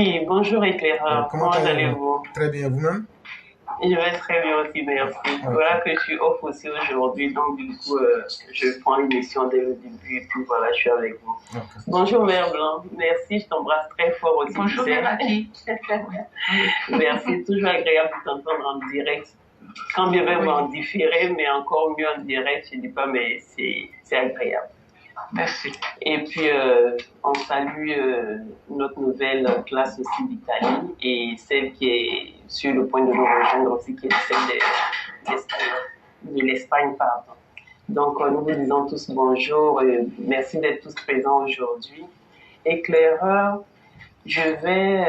Oui, bonjour éclaireur, Comment comment allez-vous? allez-vous? Très bien, vous-même? Je vais très bien aussi, merci. Ok. Voilà que je suis off aussi aujourd'hui, donc du coup, je prends l'émission dès le début et puis voilà, je suis avec vous. Ok. Bonjour Mère Blanc, merci, je t'embrasse très fort aussi. Bonjour Mélanie. Merci, toujours agréable de t'entendre en direct. Quand bien même Oui. en différé, mais encore mieux en direct, je dis pas, mais c'est agréable. Merci. Et puis, on salue notre nouvelle classe aussi d'Italie et celle qui est sur le point de nous rejoindre aussi, qui est celle de l'Espagne, pardon. Donc, nous vous disons tous bonjour et merci d'être tous présents aujourd'hui. Éclaireur, je vais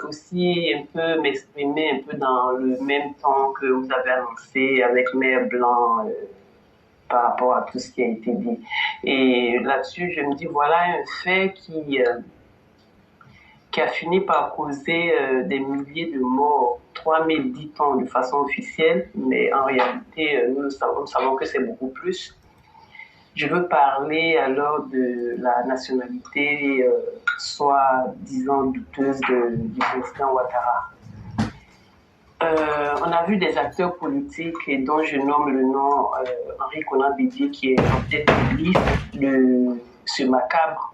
aussi un peu m'exprimer un peu dans le même temps que vous avez annoncé avec Mère Blanc par rapport à tout ce qui a été dit. Et là-dessus, je me dis, voilà un fait qui a fini par causer des milliers de morts, 3000 dit-on de façon officielle, mais en réalité, nous savons que c'est beaucoup plus. Je veux parler alors de la nationalité, soit disant douteuse du président Ouattara. On a vu des acteurs politiques et dont je nomme le nom Henri Konan Bédier qui est en tête de liste de ce macabre.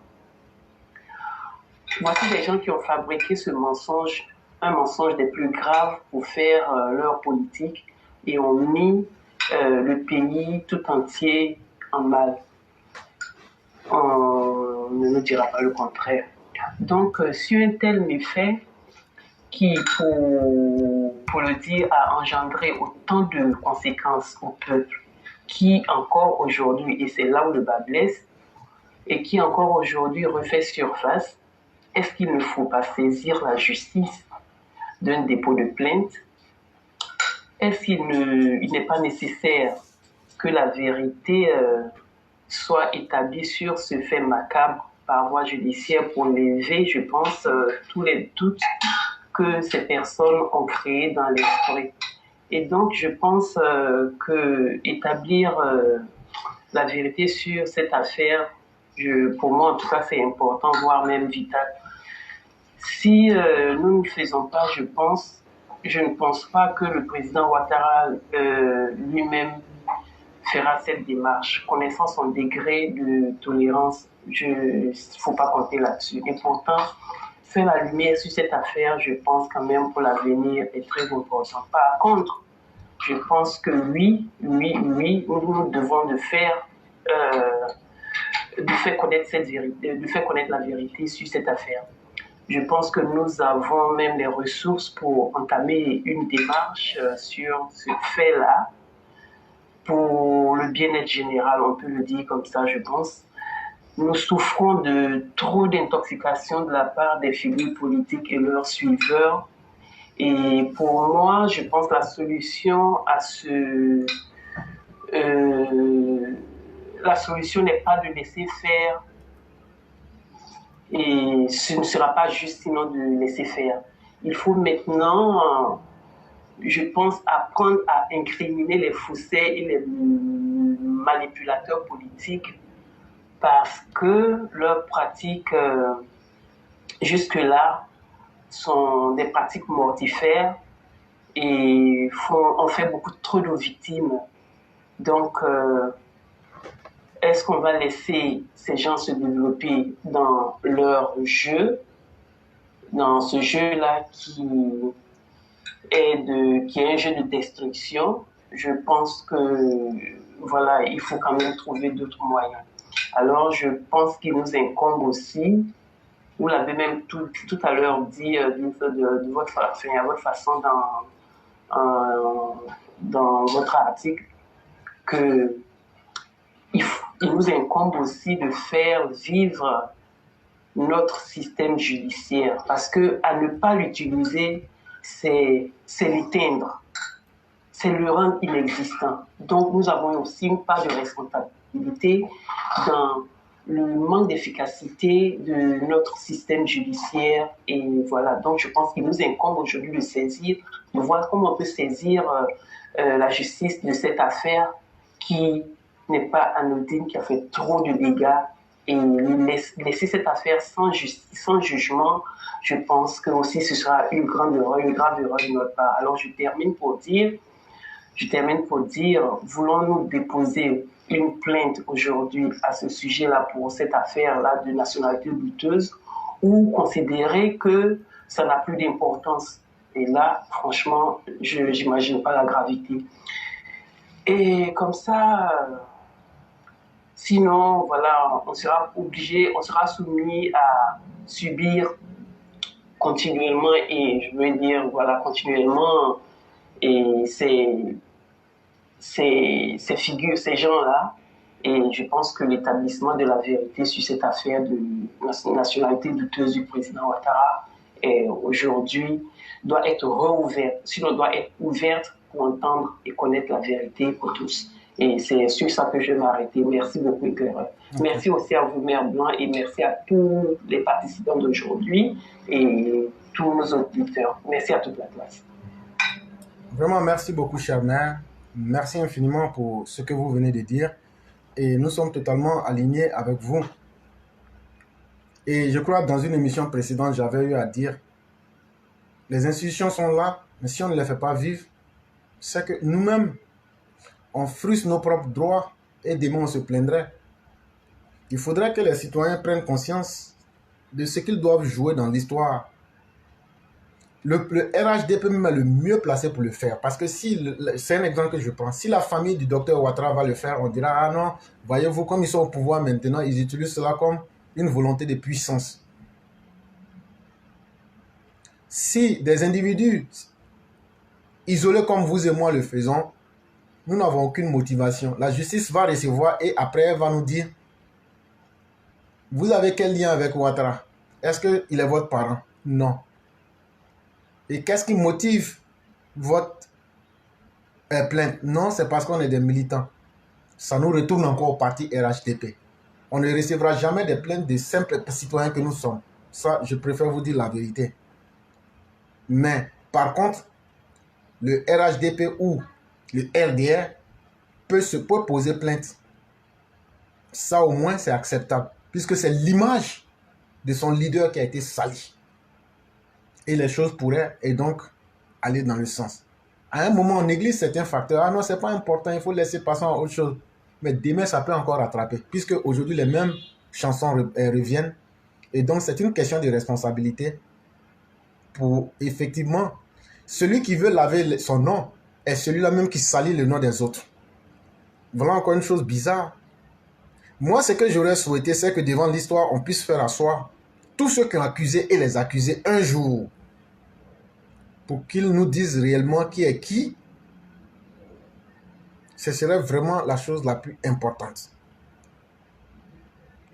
Voici des gens qui ont fabriqué ce mensonge, un mensonge des plus graves pour faire leur politique et ont mis le pays tout entier en mal. On ne nous dira pas le contraire. Donc, sur un tel méfait, qui, pour le dire, a engendré autant de conséquences au peuple, qui encore aujourd'hui, et c'est là où le bas blesse, et qui encore aujourd'hui refait surface, est-ce qu'il ne faut pas saisir la justice d'un dépôt de plainte? Est-ce qu'il n'est pas nécessaire que la vérité soit établie sur ce fait macabre par voie judiciaire pour lever, je pense, tous les doutes que ces personnes ont créé dans l'esprit. Et donc, je pense que établir la vérité sur cette affaire, pour moi, en tout cas, c'est important, voire même vital. Si nous ne le faisons pas, je ne pense pas que le président Ouattara lui-même fera cette démarche. Connaissant son degré de tolérance, il ne faut pas compter là-dessus. Et pourtant, faire la lumière sur cette affaire, je pense quand même pour l'avenir est très important. Par contre, je pense que oui, nous devons de faire connaître cette vérité, de faire connaître la vérité sur cette affaire. Je pense que nous avons même les ressources pour entamer une démarche sur ce fait-là, pour le bien-être général, on peut le dire comme ça, je pense. Nous souffrons de trop d'intoxication de la part des figures politiques et leurs suiveurs. Et pour moi, je pense que la solution la solution n'est pas de laisser faire, et ce ne sera pas juste sinon de laisser faire. Il faut maintenant, je pense, apprendre à incriminer les faussaires et les manipulateurs politiques parce que leurs pratiques jusque-là sont des pratiques mortifères et ont fait beaucoup trop de victimes. Donc, est-ce qu'on va laisser ces gens se développer dans leur jeu, dans ce jeu-là qui est un jeu de destruction? Je pense que, voilà, il faut quand même trouver d'autres moyens. Alors, je pense qu'il nous incombe aussi, vous l'avez même tout à l'heure dit de votre, à votre façon dans votre article, que il nous incombe aussi de faire vivre notre système judiciaire, parce que à ne pas l'utiliser, c'est l'éteindre, c'est le rendre inexistant. Donc nous avons aussi une part de responsabilité dans le manque d'efficacité de notre système judiciaire. Et voilà, donc je pense qu'il nous incombe aujourd'hui de saisir, de voir comment on peut saisir la justice de cette affaire qui n'est pas anodine, qui a fait trop de dégâts, et laisser cette affaire sans justice, sans jugement, je pense que aussi ce sera une grave erreur de notre part. Alors je termine pour dire, voulons-nous déposer une plainte aujourd'hui à ce sujet-là pour cette affaire-là de nationalité douteuse ou considérer que ça n'a plus d'importance. Et là, franchement, je n'imagine pas la gravité. Et comme ça, sinon, voilà, on sera soumis à subir continuellement, et je veux dire, voilà, continuellement, et ces figures, ces gens-là. Et je pense que l'établissement de la vérité sur cette affaire de nationalité douteuse du président Ouattara aujourd'hui doit être rouverte, sinon doit être ouverte pour entendre et connaître la vérité pour tous. Et c'est sur ça que je vais m'arrêter. Merci beaucoup, éclaireur. Merci aussi à vous, Mère Blanc, et merci à tous les participants d'aujourd'hui et tous nos auditeurs. Merci à toute la classe. Vraiment, merci beaucoup, chère mère. Merci infiniment pour ce que vous venez de dire. Et nous sommes totalement alignés avec vous. Et je crois que dans une émission précédente, j'avais eu à dire, les institutions sont là, mais si on ne les fait pas vivre, c'est que nous-mêmes, on frustre nos propres droits et demain on se plaindrait. Il faudrait que les citoyens prennent conscience de ce qu'ils doivent jouer dans l'histoire. Le RHDP même est le mieux placé pour le faire. Parce que si, c'est un exemple que je prends, si la famille du docteur Ouattara va le faire, on dira, ah non, voyez-vous, comme ils sont au pouvoir maintenant, ils utilisent cela comme une volonté de puissance. Si des individus isolés comme vous et moi le faisons, nous n'avons aucune motivation. La justice va recevoir et après elle va nous dire, vous avez quel lien avec Ouattara? Est-ce qu'il est votre parent? Non. Et qu'est-ce qui motive votre plainte? Non, c'est parce qu'on est des militants. Ça nous retourne encore au parti RHDP. On ne recevra jamais des plaintes de simples citoyens que nous sommes. Ça, je préfère vous dire la vérité. Mais, par contre, le RHDP ou le RDR peut poser plainte. Ça, au moins, c'est acceptable. Puisque c'est l'image de son leader qui a été salie. Et les choses pourraient et donc aller dans le sens. À un moment, on néglige certains facteurs. Ah non, c'est pas important, il faut laisser passer à autre chose. Mais demain, ça peut encore rattraper. Puisque aujourd'hui, les mêmes chansons reviennent. Et donc, c'est une question de responsabilité pour, effectivement, celui qui veut laver son nom est celui-là même qui salit le nom des autres. Voilà encore une chose bizarre. Moi, ce que j'aurais souhaité, c'est que devant l'histoire, on puisse faire asseoir tous ceux qui ont accusé et les accuser un jour pour qu'ils nous disent réellement qui est qui. Ce serait vraiment la chose la plus importante.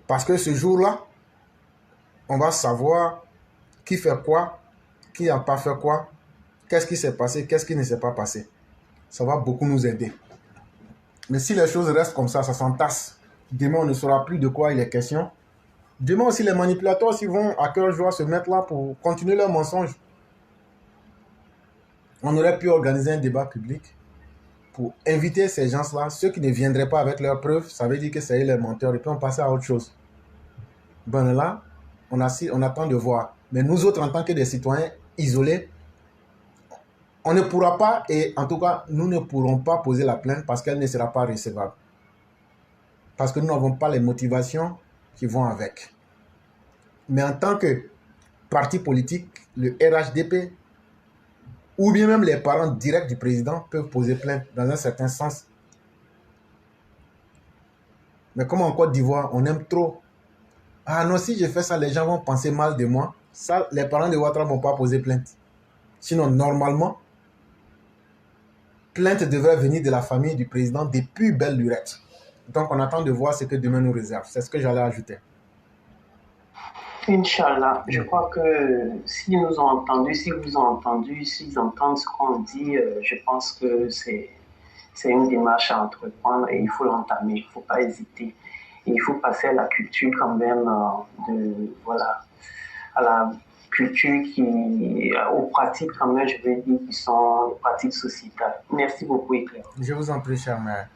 Parce que ce jour-là, on va savoir qui fait quoi, qui n'a pas fait quoi, qu'est-ce qui s'est passé, qu'est-ce qui ne s'est pas passé. Ça va beaucoup nous aider. Mais si les choses restent comme ça s'entasse, demain on ne saura plus de quoi il est question. Demain aussi, les manipulateurs aussi vont à cœur joie se mettre là pour continuer leur mensonge. On aurait pu organiser un débat public pour inviter ces gens-là. Ceux qui ne viendraient pas avec leurs preuves, ça veut dire que c'est eux les menteurs. Et puis on passe à autre chose. Ben là, on attend de voir. Mais nous autres, en tant que des citoyens isolés, on ne pourra pas, et en tout cas, nous ne pourrons pas poser la plainte parce qu'elle ne sera pas recevable. Parce que nous n'avons pas les motivations qui vont avec. Mais en tant que parti politique, le RHDP, ou bien même les parents directs du président peuvent poser plainte dans un certain sens. Mais comme en Côte d'Ivoire, on aime trop. Ah non, si je fais ça, les gens vont penser mal de moi. Ça, les parents de Ouattara ne vont pas poser plainte. Sinon, normalement, plainte devrait venir de la famille du président depuis belle lurette. Donc, on attend de voir ce que demain nous réserve. C'est ce que j'allais ajouter. Inch'Allah, je crois que s'ils nous ont entendus, s'ils vous ont entendu, s'ils entendent ce qu'on dit, je pense que c'est une démarche à entreprendre et il faut l'entamer, il ne faut pas hésiter. Et il faut passer à la culture quand même, à la culture aux pratiques quand même, je veux dire, qui sont les pratiques sociétales. Merci beaucoup, Éclair. Je vous en prie, cher mère.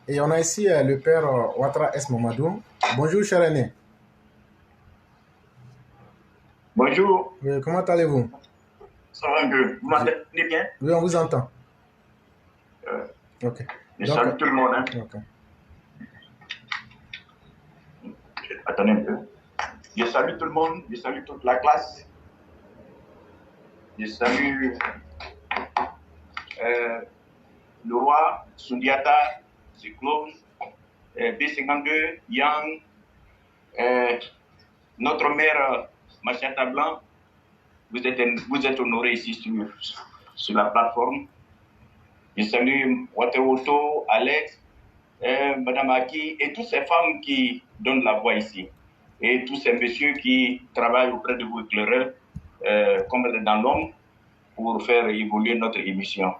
Et on a ici le père Ouattara S. Mamadou. Bonjour, cher aîné. Bonjour, Oui, comment allez-vous? ça va un peu. Vous Je- m'entendez bien? Oui, on vous entend. Euh, Ok. je Donc, salue tout le monde. Hein. ok. Attendez un peu. Je salue tout le monde, je salue toute la classe. Je salue le roi, Sundiata, Cyclone, B52, Yang, notre mère Machata Blanc. Vous êtes honorés ici sur la plateforme. Je salue Wateroto, Alex, Madame Aki et toutes ces femmes qui donnent la voix ici. Et tous ces messieurs qui travaillent auprès de vous éclaireurs, comme dans l'homme, pour faire évoluer notre émission.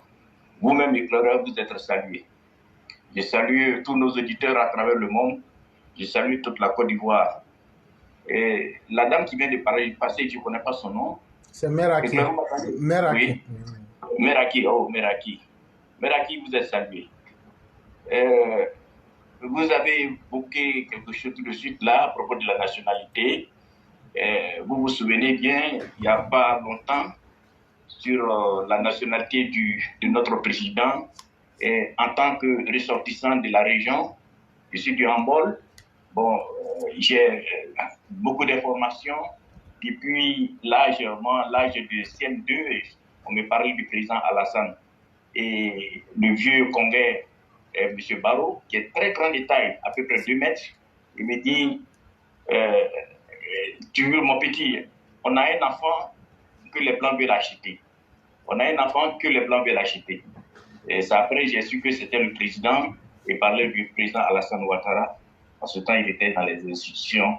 Vous-même, éclaireurs, vous êtes salués. Je salue tous nos auditeurs à travers le monde. Je salue toute la Côte d'Ivoire. Et la dame qui vient de passer, je ne connais pas son nom. C'est Meraki. Meraki. Oui. Meraki, oh, Meraki. Meraki, vous êtes salué. Vous avez évoqué quelque chose tout de suite là à propos de la nationalité. Vous vous souvenez bien, il n'y a pas longtemps, sur la nationalité de notre président. En tant que ressortissant de la région, je suis du handball. Bon, j'ai beaucoup d'informations. Depuis l'âge de CM2, on me parlait du président Alassane. Et le vieux Congais, M. Barreau, qui est très grand de taille, à peu près 2 mètres, il me dit, tu veux mon petit, on a un enfant que les Blancs veulent acheter. On a un enfant que les Blancs veulent acheter. Et ça, après, j'ai su que c'était le président, et parlait du président Alassane Ouattara. En ce temps, il était dans les institutions,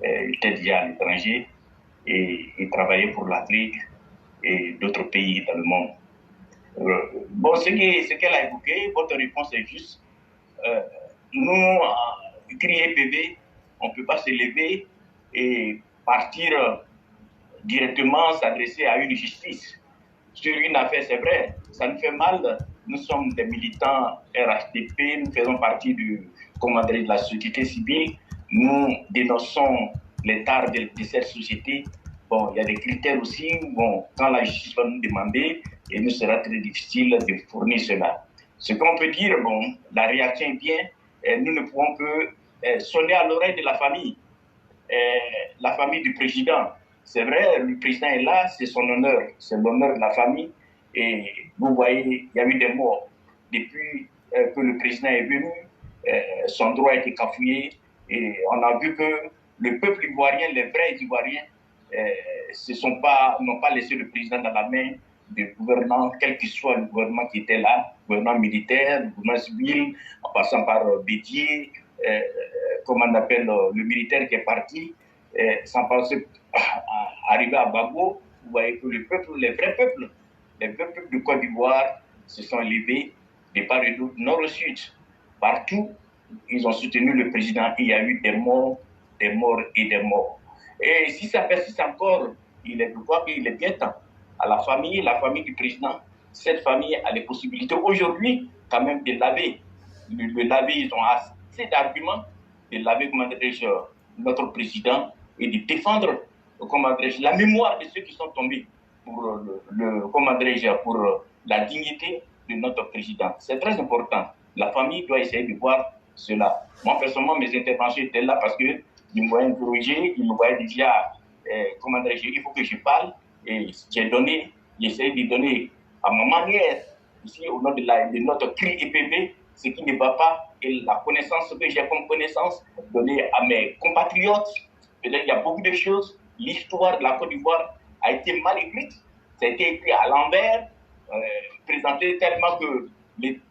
il était déjà à l'étranger, et il travaillait pour l'Afrique et d'autres pays dans le monde. Bon, ce qu'elle a évoqué, votre réponse est juste. Nous, crier bébé, on ne peut pas se lever et partir directement s'adresser à une justice. Sur une affaire, c'est vrai, ça nous fait mal. Nous sommes des militants RHDP, nous faisons partie de la société civile. Nous dénonçons les tares de cette société. Bon, il y a des critères aussi. Bon, quand la justice va nous demander, il nous sera très difficile de fournir cela. Ce qu'on peut dire, bon, la réaction est bien. Nous ne pouvons que sonner à l'oreille de la famille du président. C'est vrai, le président est là, c'est son honneur, c'est l'honneur de la famille. Et vous voyez, il y a eu des morts. Depuis que le président est venu, son droit a été cafouillé. Et on a vu que le peuple ivoirien, les vrais Ivoiriens, n'ont pas laissé le président dans la main du gouvernement, quel que soit le gouvernement qui était là, le gouvernement militaire, le gouvernement civil, en passant par Bédier, comment on appelle le militaire qui est parti, sans penser à arriver à Bago. Vous voyez que le peuple, les vrais peuples de Côte d'Ivoire se sont élevés de part et d'autre, nord au sud. Partout, ils ont soutenu le président. Il y a eu des morts et des morts. Et si ça persiste encore, je crois qu'il est bien temps à la famille du président. Cette famille a les possibilités aujourd'hui quand même de laver. Le laver, ils ont assez d'arguments de laver, comment dirais-je, notre président et de défendre, comment dirais-je, la mémoire de ceux qui sont tombés pour comment dirais-je, pour la dignité de notre président. C'est très important. La famille doit essayer de voir cela. Moi, personnellement, mes interventions étaient là parce que ils me voyaient interroger, ils me voyaient déjà, comment dirais-je, il faut que je parle. Et j'ai essayé de donner à ma manière, ici, au nom de notre cri EPB, ce qui ne va pas, et la connaissance que j'ai comme connaissance, donner à mes compatriotes. Peut-être qu'il y a beaucoup de choses. L'histoire de la Côte d'Ivoire a été mal écrite. Ça a été écrit à l'envers, présenté tellement que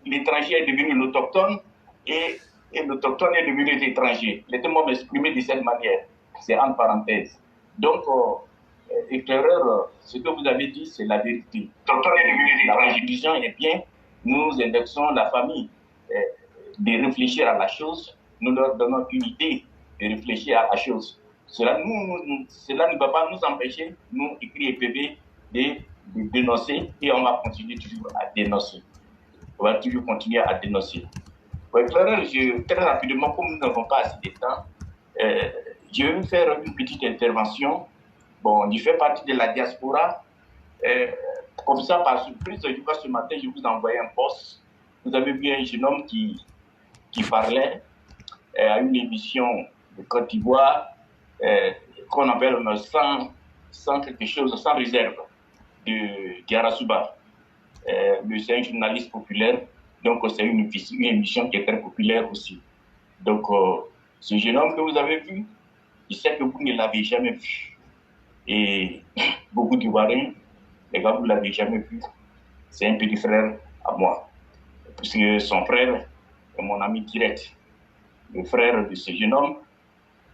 l'étranger est devenu l'autochtone et l'autochtone est devenu l'étranger. Laissez-moi m'exprimer de cette manière. C'est en parenthèse. Donc, éclaireur, ce que vous avez dit, c'est la vérité. L'autochtone est devenu l'étranger. La religion est bien. Nous indexons la famille de réfléchir à la chose. Nous leur donnons une idée de réfléchir à la chose. Cela ne va pas nous empêcher, nous, écrits et PV, de dénoncer et on va continuer toujours à dénoncer. On va toujours continuer à dénoncer. Ouais, très rapidement, comme nous n'avons pas assez de temps, je vais faire une petite intervention Bon, il fait partie de la diaspora. Comme ça, par surprise, je vois ce matin, je vous envoie un post. Vous avez vu un jeune homme qui parlait à une émission de Côte d'Ivoire qu'on appelle sans quelque chose, sans réserve, de Diarasuba. C'est un journaliste populaire, donc c'est une émission qui est très populaire aussi. Donc, ce jeune homme que vous avez vu, il sait que vous ne l'avez jamais vu. Et beaucoup d'Ivoiriens, les gars, vous ne l'avez jamais vu. C'est un petit frère à moi. Puisque son frère est mon ami direct. Le frère de ce jeune homme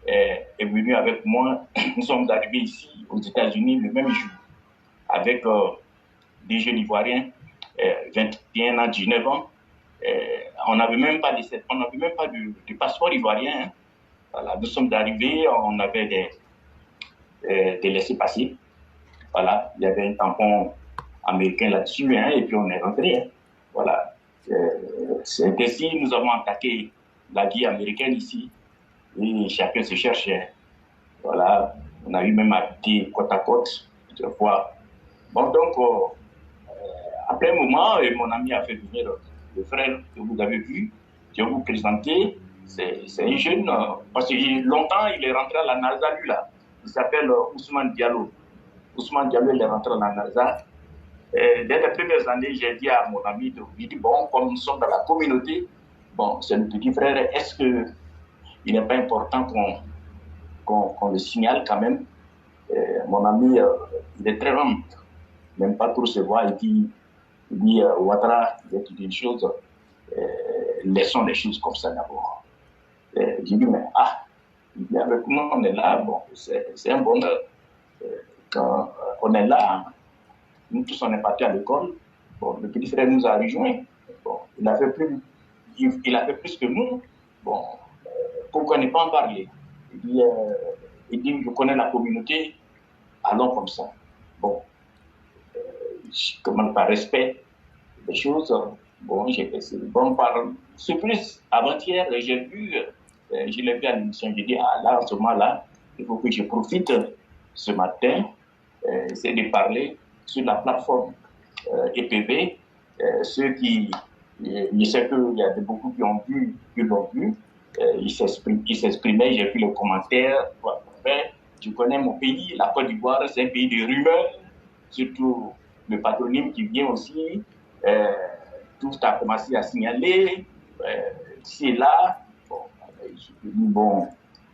est venu avec moi. Nous sommes arrivés ici, aux États-Unis, le même jour, avec des jeunes Ivoiriens, 21 ans, 19 ans. On n'avait même pas de passeport ivoirien. Hein. Voilà, nous sommes arrivés, on avait des laissez-passer. Voilà, il y avait un tampon américain là-dessus, hein, et puis on est rentré. Hein. Voilà. C'est ainsi nous avons attaqué la vie américaine ici, et chacun se cherchait. Voilà, on a eu même habité côte à côte, plusieurs fois. Bon, donc, après un moment, mon ami a fait venir le frère que vous avez vu. Je vais vous présenter. C'est un jeune, parce que longtemps, il est rentré à la NASA, lui, là. Il s'appelle Ousmane Diallo. Ousmane Diallo, il est rentré à la NASA. Dès les premières années, j'ai dit à mon ami, bon, comme nous sommes dans la communauté, bon, c'est le petit frère, est-ce qu'il n'est pas important qu'on le signale quand même? Mon ami, il est très humble, même pas trop se voir, il dit Ouattara, il dit une chose, laissons les choses comme ça d'abord. J'ai dit, mais il dit, avec nous, on est là, bon, c'est un bonheur. Quand on est là, nous tous on est partis à l'école. Bon, le petit frère nous a rejoints. Bon, il a fait plus que nous. Bon, pourquoi ne pas en parler? Il dit, je connais la communauté, allons comme ça. Bon, je commande par respect des choses. Bon, j'ai fait ça. Bon, par surprise, avant-hier, j'ai vu, je l'ai vu à l'émission, j'ai dit, là, en ce moment-là, il faut que je profite ce matin, c'est de parler sur la plateforme EPV. Ceux qui, je sais qu'il y a beaucoup qui l'ont vu, ils s'exprimaient, j'ai vu les commentaires. Je connais mon pays, la Côte d'Ivoire, c'est un pays de rumeurs, surtout le patronyme qui vient aussi. Tout a commencé à signaler, ici et là. Bon,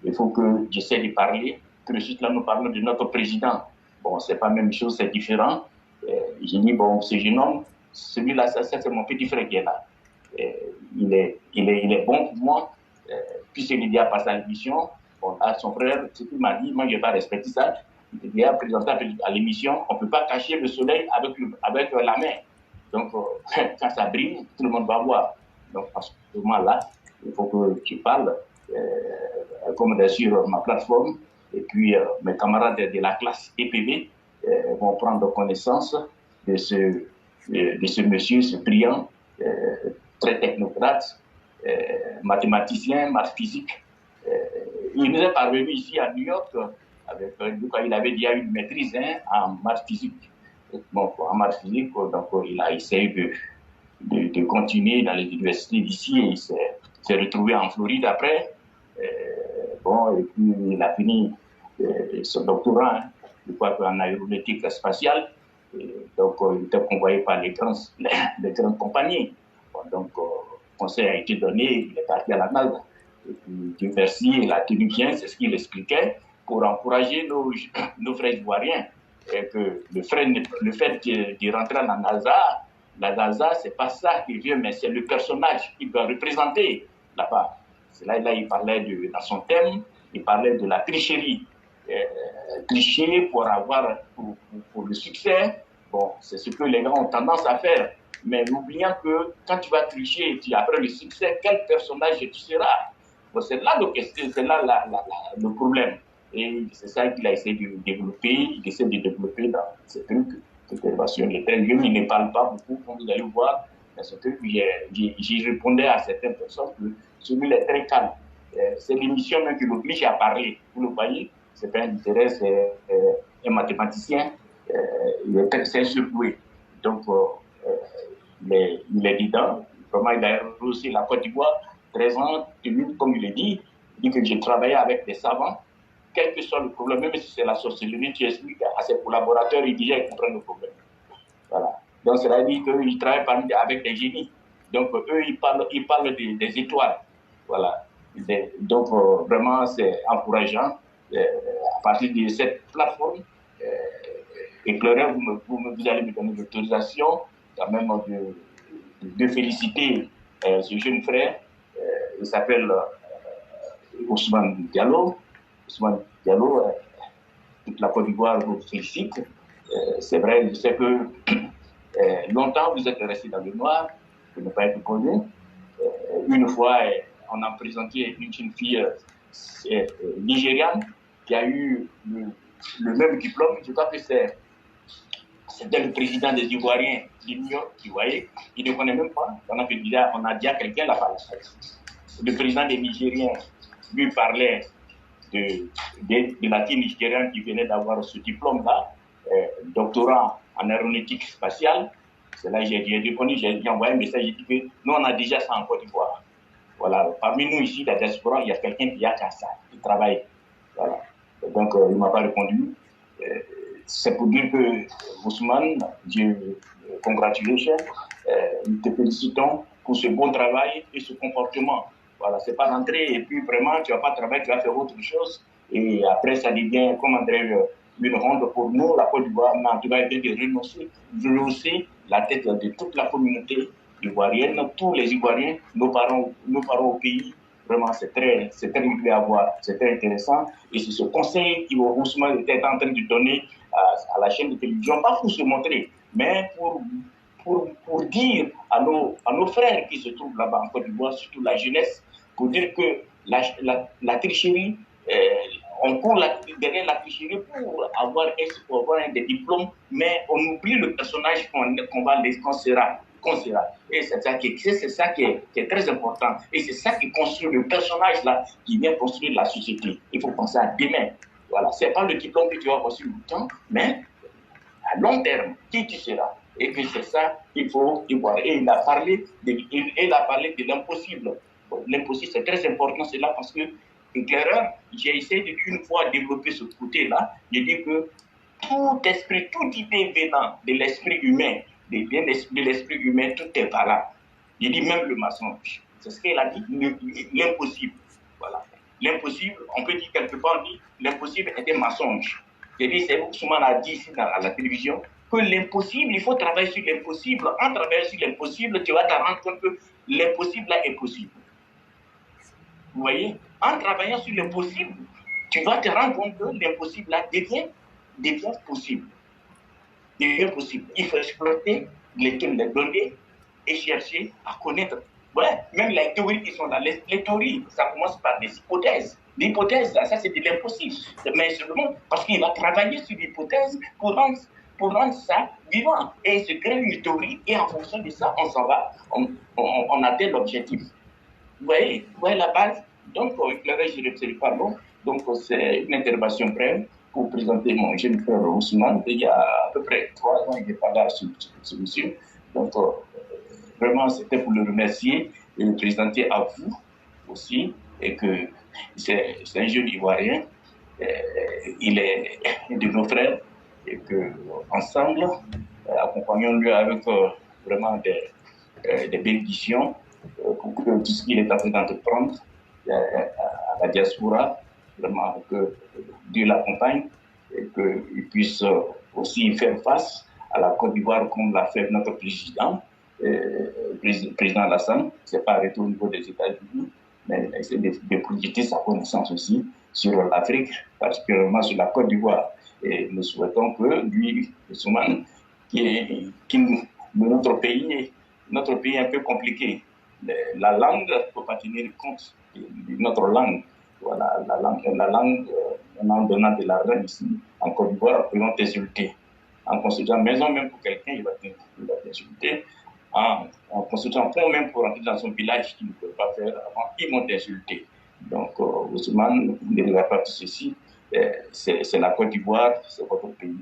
il faut que j'essaie de parler. Tout de suite, là, nous parlons de notre président. Bon, c'est pas la même chose, c'est différent. J'ai dit, bon, ce jeune homme, celui-là, ça c'est mon petit frère qui est là. Il est bon pour moi, puisqu'il est déjà passé à l'émission. Bon, là, son frère, ce qu'il m'a dit, moi, je n'ai pas respecté ça. Il est déjà présenté à l'émission. On ne peut pas cacher le soleil avec la main. Donc, quand ça brille, tout le monde va voir. Donc, à ce moment-là, il faut que tu parles, comme sur ma plateforme, et puis mes camarades de la classe EPV vont prendre connaissance de ce monsieur, ce brillant, très technocrate, mathématicien, maths physique. Il nous est parvenu ici à New York, il avait déjà une maîtrise en maths physique. Donc, en maths physique, donc, il a essayé de continuer dans les universités d'ici et il s'est retrouvé en Floride après. Bon, et puis il a fini son doctorat, je crois en aéronautique spatiale. Donc, il était convoyé par les grandes compagnies. Bon, donc, conseil a été donné, il est parti à la NASA. Et puis, Dieu merci, il a tenu bien, c'est ce qu'il expliquait, pour encourager nos frères ivoiriens. Et que le fait de rentrer à la NASA, c'est pas ça qui vient, mais c'est le personnage qui doit représenter là-bas. C'est là, il parlait dans son thème, il parlait de la tricherie. Tricher pour le succès, bon, c'est ce que les gens ont tendance à faire. Mais n'oubliant que quand tu vas tricher, après le succès, quel personnage tu seras? Bon, c'est là le problème. Et c'est ça qu'il a essayé de développer, il essaie de développer dans ces trucs. Cette élévation, il est très jeune, il ne parle pas beaucoup, comme vous allez voir. Dans ce truc, j'y répondais à certaines personnes que celui-là est très calme. C'est l'émission même qui l'oblige à parler. Vous le voyez, c'est pas un intérêt, un mathématicien, il est très surdoué. Donc, il est dedans. Vraiment, il a réussi la Côte d'Ivoire, 13 ans, comme il dit que j'ai travaillé avec des savants, quel que soit le problème, même si c'est la sorcellerie, tu expliques à ses collaborateurs, ils déjà comprennent le problème. Voilà. Donc, cela dit qu'ils travaillent avec des génies. Donc, eux, ils parlent des étoiles. Voilà. Donc, vraiment, c'est encourageant. À partir de cette plateforme, éclaireur, vous allez me donner l'autorisation quand même de féliciter ce jeune frère. Il s'appelle Ousmane Diallo. Ousmane Diallo, toute la Côte d'Ivoire vous félicite. C'est vrai, je sais que longtemps vous êtes resté dans le noir, pour ne pas être connu. Une fois, on a présenté une jeune fille nigériane qui a eu le même diplôme. Je crois que c'était le président des Ivoiriens, l'Union, vous voyez. Il ne connaît même pas. On a dit à quelqu'un là-bas. Le président des Nigériens lui parlait de la team nigérienne qui venait d'avoir ce diplôme-là, doctorat en aéronautique spatiale. C'est là que j'ai répondu, j'ai envoyé un message, j'ai dit que nous, on a déjà ça en Côte d'Ivoire. Voilà. Parmi nous ici, la diaspora, il y a quelqu'un qui a ça, qui travaille. Voilà. Donc, il ne m'a pas répondu. C'est pour dire que, Ousmane, congratulations, nous te félicitons pour ce bon travail et ce comportement. Voilà, c'est pas rentrer et puis vraiment, tu vas pas travailler, tu vas faire autre chose. Et après, ça devient, comment dire, une ronde pour nous, la Côte d'Ivoire. Tu vas essayer de rehausser la tête de toute la communauté ivoirienne, tous les Ivoiriens, nos parents au pays. Vraiment, c'est très utile à voir, c'est très intéressant. Et c'est ce conseil qu'Ivo Ousmane était en train de donner à la chaîne de télévision, pas pour se montrer, mais pour dire à nos frères qui se trouvent là-bas en Côte d'Ivoire, surtout la jeunesse, pour dire que la tricherie, on court derrière la tricherie pour avoir des diplômes, mais on oublie le personnage qu'on sera. Et c'est ça qui est très important. Et c'est ça qui construit le personnage-là, qui vient construire la société. Il faut penser à demain. Voilà. Ce n'est pas le diplôme que tu vas reçu le temps, mais à long terme, qui tu seras. Et que c'est ça qu'il faut y voir. Et il a parlé de l'impossible. Bon, l'impossible, c'est très important, c'est là parce que, éclaireur, j'ai essayé une fois développer ce côté-là. J'ai dit que tout esprit, toute idée venant de l'esprit humain, de l'esprit humain, tout est valable. J'ai dit même le mensonge. C'est ce qu'il a dit, l'impossible. Voilà. L'impossible, on peut dire quelque part, on dit l'impossible est un mensonge. J'ai dit, c'est vous, Soumane a dit ici à la télévision, que l'impossible, il faut travailler sur l'impossible. En travaillant sur l'impossible, tu vas te rendre compte que l'impossible là est possible. Vous voyez? En travaillant sur l'impossible, tu vas te rendre compte que l'impossible là devient possible. Devient possible. Il faut exploiter les données et chercher à connaître. Ouais, même les théories qui sont là, les théories, ça commence par des hypothèses. L'hypothèse, ça c'est de l'impossible. Mais seulement parce qu'il a travaillé sur l'hypothèse pour rendre ça vivant. Et il se crée une théorie et en fonction de ça, on s'en va, on atteint l'objectif. Vous voyez la base. Donc, éclairage de pardon. Donc, c'est une intervention brève pour présenter mon jeune frère Ousmane. Il y a à peu près 3 ans, il n'est pas là, ce monsieur. Donc, vraiment, c'était pour le remercier et le présenter à vous aussi. Et que c'est un jeune Ivoirien. Il est de nos frères. Et qu'ensemble, accompagnons-le avec vraiment des bénédictions pour que tout ce qu'il est en train d'entreprendre à la diaspora, vraiment que Dieu l'accompagne et qu'il puisse aussi faire face à la Côte d'Ivoire comme l'a fait notre président, le président Alassane. Ce n'est pas arrêté au niveau des États-Unis, mais il essaie de projeter sa connaissance aussi sur l'Afrique, particulièrement sur la Côte d'Ivoire. Et nous souhaitons que lui, Ousmane, notre pays est un peu compliqué. La langue ne peut pas tenir compte de notre langue. Voilà, la langue, en donnant de l'argent ici, en Côte d'Ivoire, ils vont t'insulter. En construisant une maison, même pour quelqu'un, il va t'insulter. En construisant un pont, même pour rentrer dans son village, qu'il ne peut pas faire avant, ils vont t'insulter. Donc, Ousmane ne regarde pas tout ceci. c'est la Côte d'Ivoire, c'est votre pays.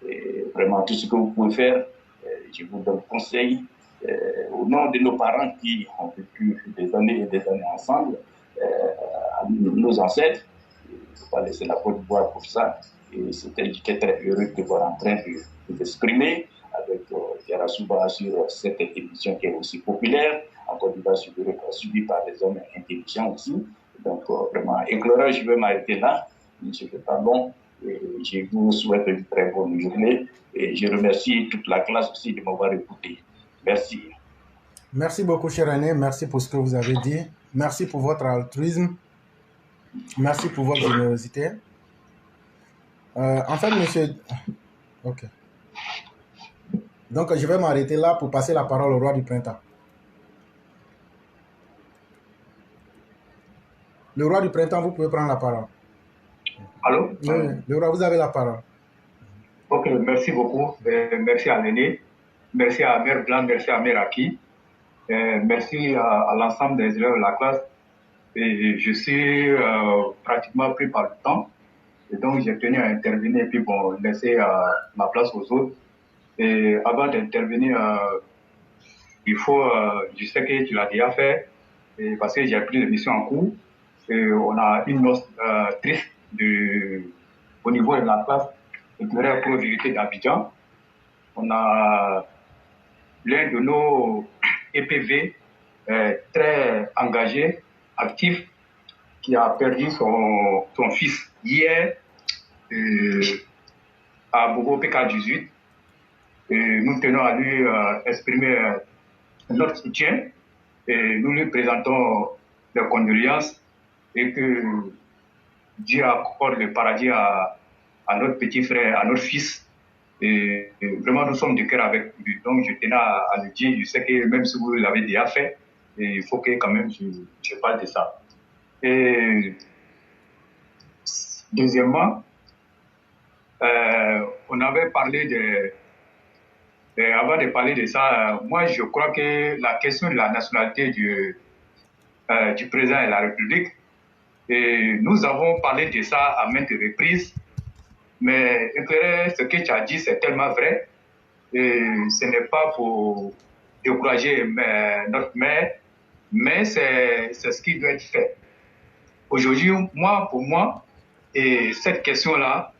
Et vraiment, tout ce que vous pouvez faire, je vous donne conseil. Au nom de nos parents qui ont vécu des années et des années ensemble, nos ancêtres, il ne faut pas laisser la Côte d'Ivoire pour ça. Et j'étais très heureux de voir en train de s'exprimer avec Yarasuba sur cette émission qui est aussi populaire. En Côte d'Ivoire, suivie par des hommes intelligents aussi. Donc, vraiment, éclairant, je vais m'arrêter là. Je ne fais pas long. Je vous souhaite une très bonne journée. Et je remercie toute la classe aussi de m'avoir écouté. Merci. Merci beaucoup, cher René. Merci pour ce que vous avez dit. Merci pour votre altruisme. Merci pour votre générosité. En fait, monsieur... Ok. Donc, je vais m'arrêter là pour passer la parole au roi du printemps. Le roi du printemps, vous pouvez prendre la parole. Allô? Oui, le roi, vous avez la parole. Ok, merci beaucoup. Merci à René. Merci à Mère Blanc, merci à Mère Aki. Merci à l'ensemble des élèves de la classe. Et je suis pratiquement pris par le temps. Et donc, j'ai tenu à intervenir et puis bon, laisser ma place aux autres. Et avant d'intervenir, il faut, je sais que tu l'as déjà fait, et parce que j'ai pris l'émission en cours. Et on a une note triste au niveau de la classe éclairée pour vérité d'Abidjan. On a l'un de nos EPV très engagé, actif, qui a perdu son fils hier à Bogo PK18. Et nous tenons à lui exprimer notre soutien et nous lui présentons des condoléances et que Dieu accorde le paradis à notre petit frère, à notre fils. Et vraiment, nous sommes de cœur avec lui. Donc, je tenais à le dire. Je sais que même si vous l'avez déjà fait, il faut que quand même je parle de ça. Et deuxièmement, on avait parlé avant de parler de ça, moi je crois que la question de la nationalité du président de la République, et nous avons parlé de ça à maintes reprises, mais ce que tu as dit, c'est tellement vrai, et ce n'est pas pour décourager notre mère, mais c'est ce qui doit être fait. Aujourd'hui, pour moi, et cette question-là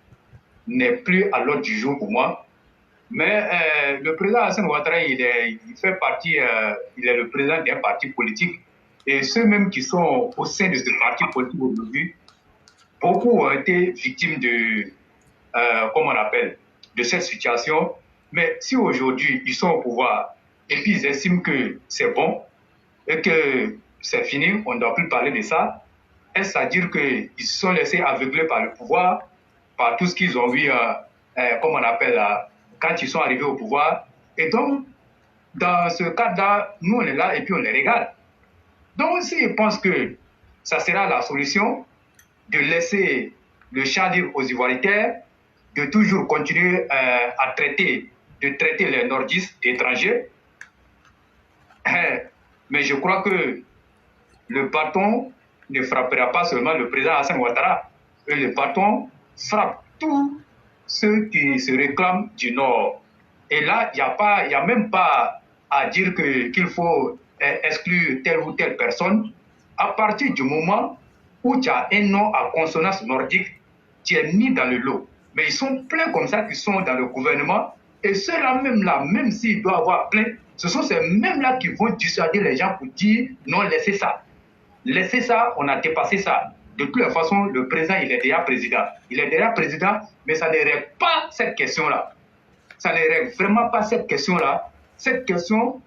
n'est plus à l'ordre du jour pour moi. Mais le président Hassan Ouattara, il fait partie, il est le président d'un parti politique. Et ceux même qui sont au sein de ce parti politique aujourd'hui, beaucoup ont été victimes de, comment on appelle, de cette situation. Mais si aujourd'hui ils sont au pouvoir et puis ils estiment que c'est bon et que c'est fini, on ne doit plus parler de ça, est-ce à dire qu'ils se sont laissés aveugler par le pouvoir, par tout ce qu'ils ont vu, comment on appelle, quand ils sont arrivés au pouvoir. Et donc, dans ce cadre-là, nous, on est là et puis on les regarde. Donc, s'ils pensent que ça sera la solution de laisser le champ libre aux Ivoiritaires, de toujours continuer à traiter les nordistes étrangers, mais je crois que le bâton ne frappera pas seulement le président Hassan Ouattara, et le bâton frappe tous ceux qui se réclament du Nord. Et là, il n'y a même pas à dire qu'il faut exclure telle ou telle personne. À partir du moment où tu as un nom à consonance nordique, tu es mis dans le lot. Mais ils sont pleins comme ça qui sont dans le gouvernement. Et ceux-là même s'ils doivent avoir plein, ce sont ces mêmes-là qui vont dissuader les gens pour dire non, laissez ça. Laissez ça, on a dépassé ça. De toute façon, le président, il est déjà président. Il est déjà président, mais ça ne règle pas cette question-là. Ça ne règle vraiment pas cette question-là. Cette question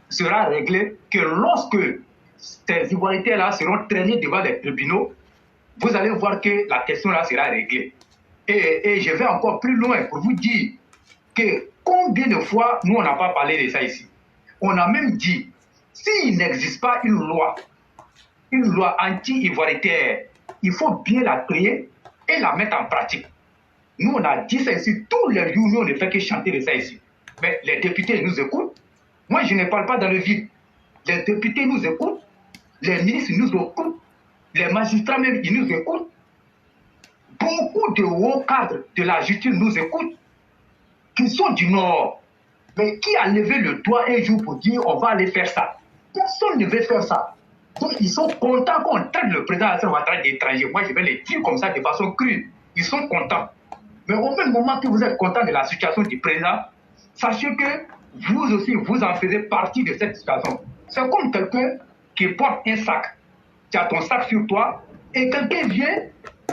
sera réglée que lorsque ces Ivoiritaires-là seront traînés devant les tribunaux, vous allez voir que la question-là sera réglée. Et je vais encore plus loin pour vous dire que combien de fois, nous, on n'a pas parlé de ça ici. On a même dit, s'il n'existe pas une loi anti-ivoiritaire, il faut bien la créer et la mettre en pratique. Nous, on a dit ça ici, tous les jours, nous, on ne fait que chanter de ça ici. Mais les députés nous écoutent. Moi, je ne parle pas dans le vide. Les députés nous écoutent, les ministres nous écoutent, les magistrats même, ils nous écoutent. beaucoup de hauts cadres de la justice nous écoutent, qui sont du Nord. Mais qui a levé le doigt un jour pour dire on va aller faire ça? Personne ne veut faire ça. Donc ils sont contents qu'on traite le président Alassane Ouattara d'étranger. Moi, je vais les dire comme ça de façon crue. Ils sont contents. Mais au même moment que vous êtes content de la situation du président, sachez que vous aussi, vous en faisiez partie de cette situation. C'est comme quelqu'un qui porte un sac. Tu as ton sac sur toi et quelqu'un vient,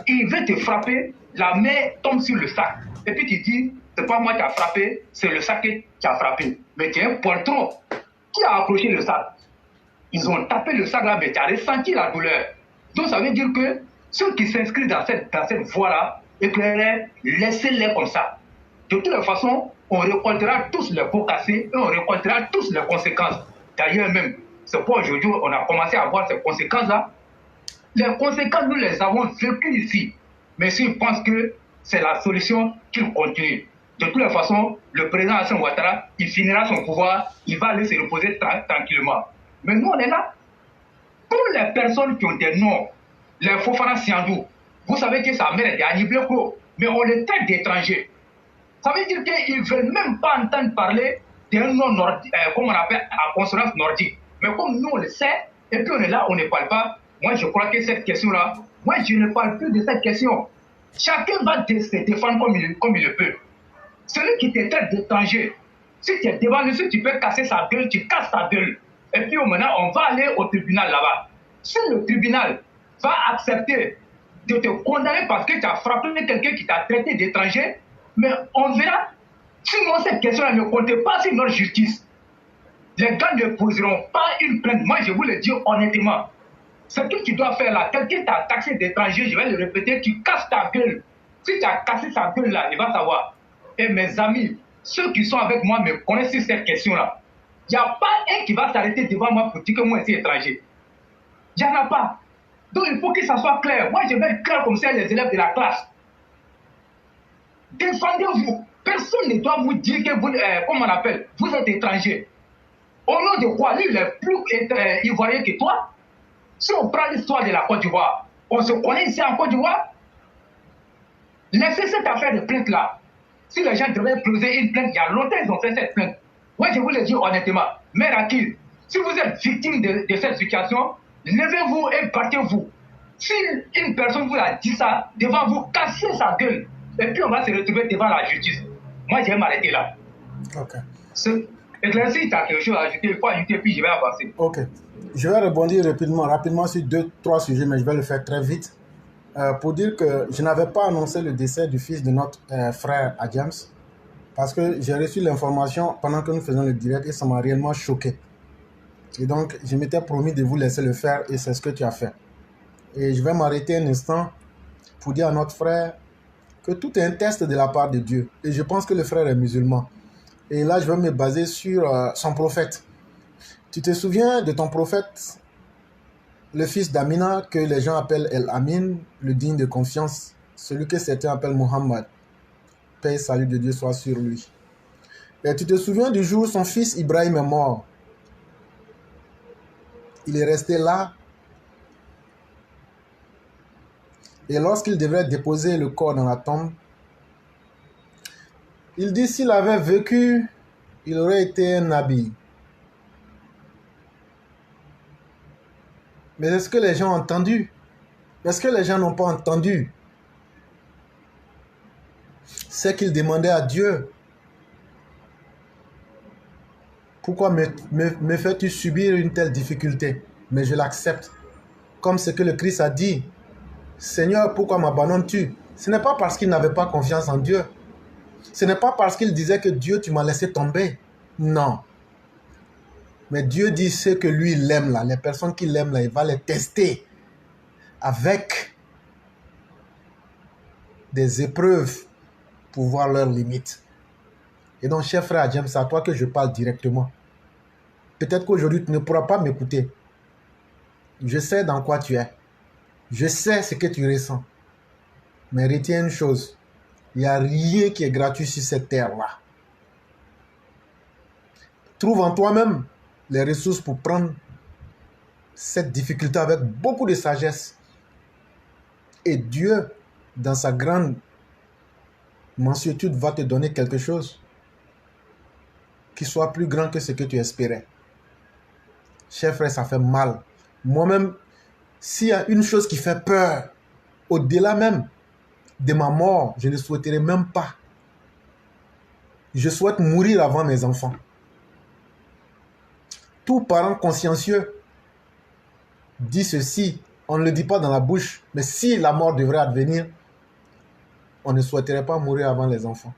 il veut te frapper, la main tombe sur le sac. Et puis tu dis, c'est pas moi qui a frappé, c'est le sac qui a frappé. Mais tu es un pointron. Qui a accroché le sac? Ils ont tapé le sac là, mais tu as ressenti la douleur. Donc ça veut dire que ceux qui s'inscrivent dans cette voie-là, éclairez, laissez-les comme ça. De toutes les façons, on récoltera tous les pots cassés et on récoltera tous les conséquences. D'ailleurs même, c'est pas aujourd'hui on a commencé à voir ces conséquences-là. Les conséquences, nous les avons vécues ici. Mais s'ils pensent que c'est la solution, qu'ils continuent. De toutes les façons, le président Alassane Ouattara, il finira son pouvoir, il va aller se reposer tranquillement. Mais nous, on est là. Pour les personnes qui ont des noms, les Fofana Siandou, vous savez que sa mère était à Nibleko, mais on les traite d'étrangers. Ça veut dire qu'ils ne veulent même pas entendre parler d'un nom nordique, comme on appelle à consonance nordique. Mais comme nous, on le sait, et puis on est là, on ne parle pas. Moi, je crois que cette question-là, moi, je ne parle plus de cette question. Chacun va se défendre comme il le peut. Celui qui te traite d'étranger, si tu es devant lui, si tu peux casser sa gueule, tu casses sa gueule. Et puis maintenant, on va aller au tribunal là-bas. Si le tribunal va accepter de te condamner parce que tu as frappé quelqu'un qui t'a traité d'étranger, mais on verra. Sinon, cette question-là ne compte pas sur notre justice. Les gars ne poseront pas une plainte. Moi, je vous le dis honnêtement. Ce que tu dois faire là, quelqu'un t'a taxé d'étranger, je vais le répéter, tu casses ta gueule. Si tu as cassé sa gueule là, il va savoir. Et mes amis, ceux qui sont avec moi me connaissent sur cette question-là. Il n'y a pas un qui va s'arrêter devant moi pour dire que moi, je suis étranger. Il n'y en a pas. Donc, il faut que ça soit clair. Moi, je vais être clair comme ça les élèves de la classe. Défendez-vous. Personne ne doit vous dire que vous, comment on appelle, vous êtes étranger. Au nom de quoi? Lui, il est plus ivoirien que toi. Si on prend l'histoire de la Côte d'Ivoire, on se connaît ici en Côte d'Ivoire. Laissez cette affaire de plainte-là. Si les gens devaient poser une plainte, il y a longtemps ils ont fait cette plainte. Moi, je vous le dis honnêtement. Mère Akil, si vous êtes victime de cette situation, levez-vous et battez-vous. Si une personne vous a dit ça, devant vous, cassez sa gueule. Et puis on va se retrouver devant la justice. Moi, je vais m'arrêter là. Ok. Éclairci, tu as quelque chose à ajouter, il faut ajouter, puis je vais avancer. Ok. Je vais rebondir rapidement sur 2-3 sujets, mais je vais le faire très vite. Pour dire que je n'avais pas annoncé le décès du fils de notre frère Adjams, parce que j'ai reçu l'information pendant que nous faisions le direct et ça m'a réellement choqué. Et donc, je m'étais promis de vous laisser le faire et c'est ce que tu as fait. Et je vais m'arrêter un instant pour dire à notre frère que tout est un test de la part de Dieu. Et je pense que le frère est musulman. Et là, je vais me baser sur son prophète. Tu te souviens de ton prophète, le fils d'Amina, que les gens appellent El Amin, le digne de confiance, celui que certains appellent Muhammad. Paix et salut de Dieu soit sur lui. Et tu te souviens du jour où son fils Ibrahim est mort. Il est resté là. Et lorsqu'il devrait déposer le corps dans la tombe, il dit s'il avait vécu, il aurait été un nabi. Mais est-ce que les gens ont entendu? Est-ce que les gens n'ont pas entendu? C'est qu'il demandait à Dieu. Pourquoi me fais-tu subir une telle difficulté? Mais je l'accepte. Comme ce que le Christ a dit. Seigneur, pourquoi m'abandonnes-tu? Ce n'est pas parce qu'il n'avait pas confiance en Dieu. Ce n'est pas parce qu'il disait que Dieu, tu m'as laissé tomber. Non. Mais Dieu dit ce que lui, il aime là. Les personnes qu'il aime là, il va les tester avec des épreuves pour voir leurs limites. Et donc, cher frère James, c'est à toi que je parle directement. Peut-être qu'aujourd'hui, tu ne pourras pas m'écouter. Je sais dans quoi tu es. Je sais ce que tu ressens. Mais retiens une chose. Il n'y a rien qui est gratuit sur cette terre-là. Trouve en toi-même les ressources pour prendre cette difficulté avec beaucoup de sagesse. Et Dieu dans sa grande mansuétude, va te donner quelque chose qui soit plus grand que ce que tu espérais. Cher frère, ça fait mal. Moi-même, s'il y a une chose qui fait peur, au-delà même de ma mort, je ne souhaiterais même pas. Je souhaite mourir avant mes enfants. Tout parent consciencieux dit ceci, on ne le dit pas dans la bouche, mais si la mort devrait advenir, on ne souhaiterait pas mourir avant les enfants.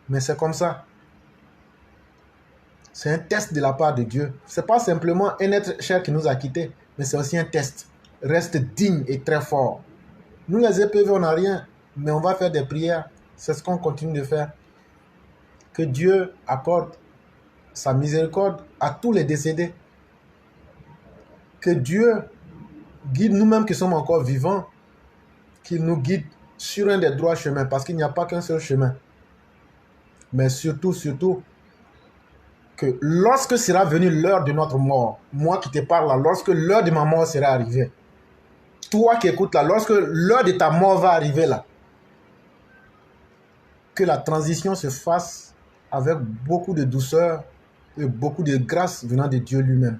Mais c'est comme ça. C'est un test de la part de Dieu. Ce n'est pas simplement un être cher qui nous a quittés, mais c'est aussi un test. Reste digne et très fort. Nous les EPV, on n'a rien, mais on va faire des prières. C'est ce qu'on continue de faire. Que Dieu accorde sa miséricorde à tous les décédés. Que Dieu guide nous-mêmes qui sommes encore vivants, qu'il nous guide sur un des droits chemins, parce qu'il n'y a pas qu'un seul chemin. Mais surtout, que lorsque sera venue l'heure de notre mort, moi qui te parle là, lorsque l'heure de ma mort sera arrivée, toi qui écoutes là, lorsque l'heure de ta mort va arriver là, que la transition se fasse avec beaucoup de douceur et beaucoup de grâce venant de Dieu lui-même.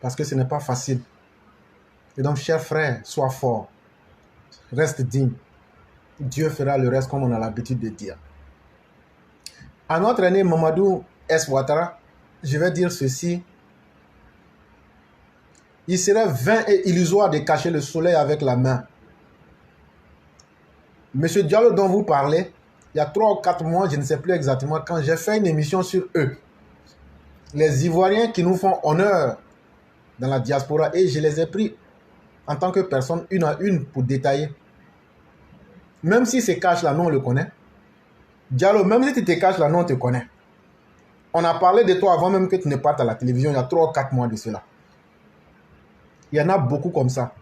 Parce que ce n'est pas facile. Et donc, cher frère, sois fort. Reste digne. Dieu fera le reste comme on a l'habitude de dire. À notre aîné Mamadou S. Ouattara, je vais dire ceci. Il serait vain et illusoire de cacher le soleil avec la main. Monsieur Diallo dont vous parlez, il y a 3 ou 4 mois, je ne sais plus exactement, quand j'ai fait une émission sur eux. Les Ivoiriens qui nous font honneur dans la diaspora, et je les ai pris en tant que personne, une à une, pour détailler. Même si c'est cache là, nous on le connaît. Diallo, même si tu te caches là, nous on te connaît. On a parlé de toi avant même que tu ne partes à la télévision, il y a 3 ou 4 mois de cela. Il y en a beaucoup comme ça.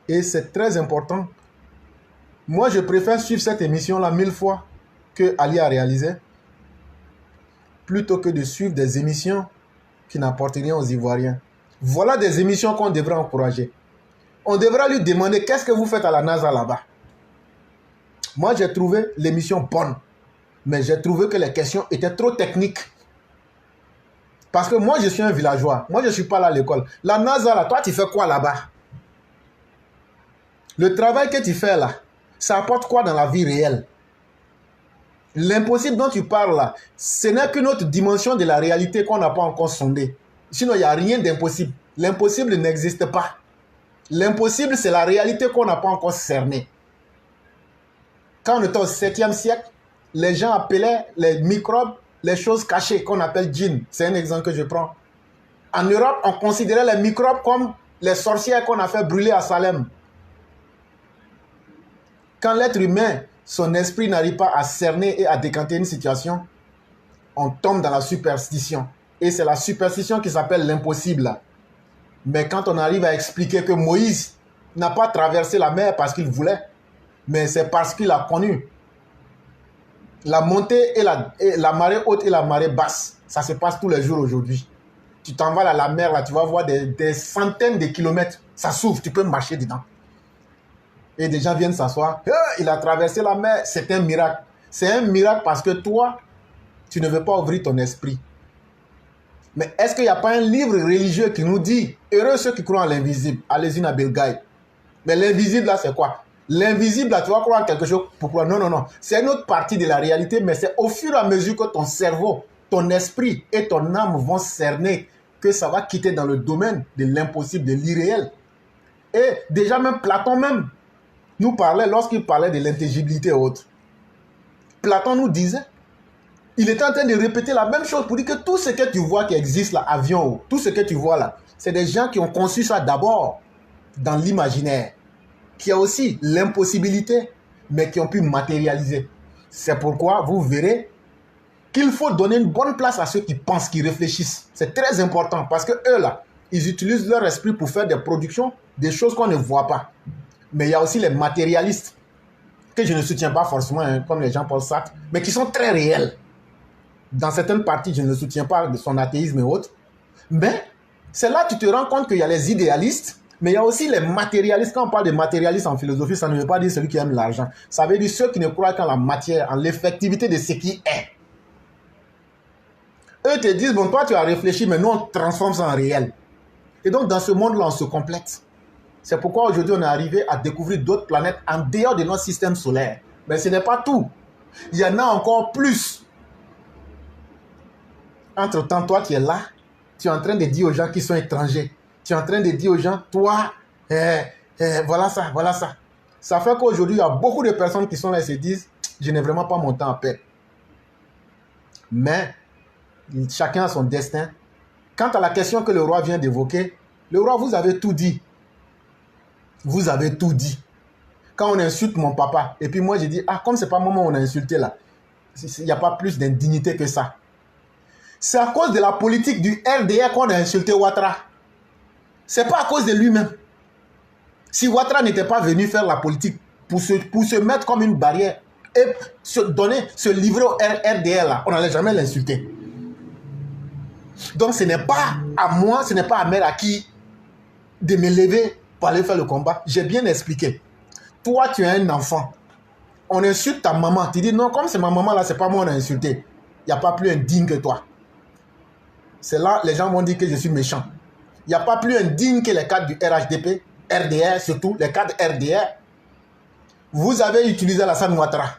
Et c'est très important. Moi, je préfère suivre cette émission-là 1000 fois que Ali a réalisé, plutôt que de suivre des émissions qui n'apportent rien aux Ivoiriens. Voilà des émissions qu'on devrait encourager. On devrait lui demander qu'est-ce que vous faites à la NASA là-bas. Moi, j'ai trouvé l'émission bonne, mais j'ai trouvé que les questions étaient trop techniques. Parce que moi, je suis un villageois. Moi, je ne suis pas là à l'école. La NASA, là, toi, tu fais quoi là-bas? Le travail que tu fais là, ça apporte quoi dans la vie réelle? L'impossible dont tu parles là, ce n'est qu'une autre dimension de la réalité qu'on n'a pas encore sondée. Sinon, il n'y a rien d'impossible. L'impossible n'existe pas. L'impossible, c'est la réalité qu'on n'a pas encore cernée. Quand on était au 7e siècle, les gens appelaient les microbes les choses cachées qu'on appelle djinns. C'est un exemple que je prends. En Europe, on considérait les microbes comme les sorcières qu'on a fait brûler à Salem. Quand l'être humain, son esprit n'arrive pas à cerner et à décanter une situation, on tombe dans la superstition. Et c'est la superstition qui s'appelle l'impossible. Mais quand on arrive à expliquer que Moïse n'a pas traversé la mer parce qu'il voulait, mais c'est parce qu'il a connu la montée et la marée haute et la marée basse. Ça se passe tous les jours aujourd'hui. Tu t'en vas à la mer, là, tu vas voir des centaines de kilomètres. Ça s'ouvre, tu peux marcher dedans. Et des gens viennent s'asseoir. Il a traversé la mer, c'est un miracle. C'est un miracle parce que toi, tu ne veux pas ouvrir ton esprit. Mais est-ce qu'il n'y a pas un livre religieux qui nous dit « Heureux ceux qui croient en l'invisible ». Allez-y, Nabil Gaï. Mais l'invisible, là, c'est quoi? L'invisible, là, tu vas croire en quelque chose. Pourquoi? Non, non, non. C'est une autre partie de la réalité, mais c'est au fur et à mesure que ton cerveau, ton esprit et ton âme vont cerner que ça va quitter dans le domaine de l'impossible, de l'irréel. Et déjà même Platon même nous parlait, lorsqu'il parlait de l'intelligibilité et autres. Platon nous disait, il était en train de répéter la même chose pour dire que tout ce que tu vois qui existe là, avion, tout ce que tu vois là, c'est des gens qui ont conçu ça d'abord dans l'imaginaire, qui a aussi l'impossibilité, mais qui ont pu matérialiser. C'est pourquoi vous verrez qu'il faut donner une bonne place à ceux qui pensent, qui réfléchissent. C'est très important parce que eux là, ils utilisent leur esprit pour faire des productions, des choses qu'on ne voit pas. Mais il y a aussi les matérialistes, que je ne soutiens pas forcément, hein, comme les Jean-Paul Sartre, mais qui sont très réels. Dans certaines parties, je ne soutiens pas de son athéisme et autres. Mais c'est là que tu te rends compte qu'il y a les idéalistes, Mais il y a aussi les matérialistes. Quand on parle de matérialistes en philosophie, ça ne veut pas dire celui qui aime l'argent. Ça veut dire ceux qui ne croient qu'en la matière, en l'effectivité de ce qui est. Eux te disent, bon, toi tu as réfléchi, mais nous on transforme ça en réel. Et donc dans ce monde-là, on se complète. C'est pourquoi aujourd'hui on est arrivé à découvrir d'autres planètes en dehors de notre système solaire. Mais ce n'est pas tout. Il y en a encore plus. Entre-temps, toi qui es là, tu es en train de dire aux gens qui sont étrangers. Tu es en train de dire aux gens, toi, voilà ça, voilà ça. Ça fait qu'aujourd'hui, il y a beaucoup de personnes qui sont là et se disent, je n'ai vraiment pas mon temps à perdre. Mais, chacun a son destin. Quant à la question que le roi vient d'évoquer, le roi, vous avez tout dit. Vous avez tout dit. Quand on insulte mon papa, et puis moi je dis, ah, comme c'est pas moi on a insulté là, il n'y a pas plus d'indignité que ça. C'est à cause de la politique du RDR qu'on a insulté Ouattara. C'est pas à cause de lui-même. Si Ouattara n'était pas venu faire la politique pour se mettre comme une barrière et se livrer au RDR là, on n'allait jamais l'insulter. Donc ce n'est pas à moi, ce n'est pas à Meraki de me lever pour aller faire le combat. J'ai bien expliqué. Toi, tu es un enfant. On insulte ta maman. Tu dis non, comme c'est ma maman là, c'est pas moi on a insulté. Il n'y a pas plus indigne que toi. C'est là, les gens vont dire que je suis méchant. Il n'y a pas plus indigne que les cadres du RHDP, RDR surtout, les cadres RDR. Vous avez utilisé Alassane Ouattara.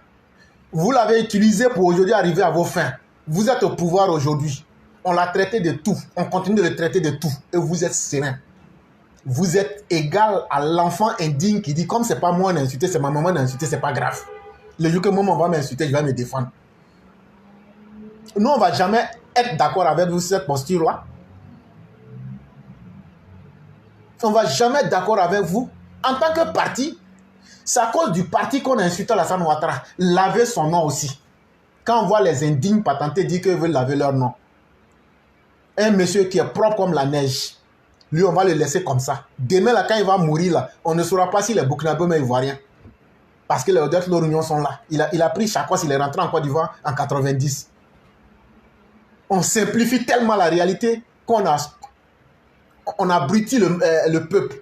Vous l'avez utilisé pour aujourd'hui arriver à vos fins. Vous êtes au pouvoir aujourd'hui. On l'a traité de tout. On continue de le traiter de tout. Et vous êtes serein. Vous êtes égal à l'enfant indigne qui dit comme c'est pas moi on a insulté, c'est ma maman on a insulté, c'est pas grave. Le jour que maman va m'insulter, je vais me défendre. Nous, on ne va jamais être d'accord avec vous sur cette posture-là. On ne va jamais être d'accord avec vous. En tant que parti, c'est à cause du parti qu'on a insulté Alassane Ouattara. Laver son nom aussi. Quand on voit les indignes patentés dire qu'ils veulent laver leur nom. Un monsieur qui est propre comme la neige. Lui, on va le laisser comme ça. Demain, là, quand il va mourir, là, on ne saura pas si les Burkinabés mais Ivoiriens. Parce que les Odette Lorignon sont là. Il a pris chaque fois s'il est rentré en Côte d'Ivoire en 90. On simplifie tellement la réalité qu'on abrutit le peuple.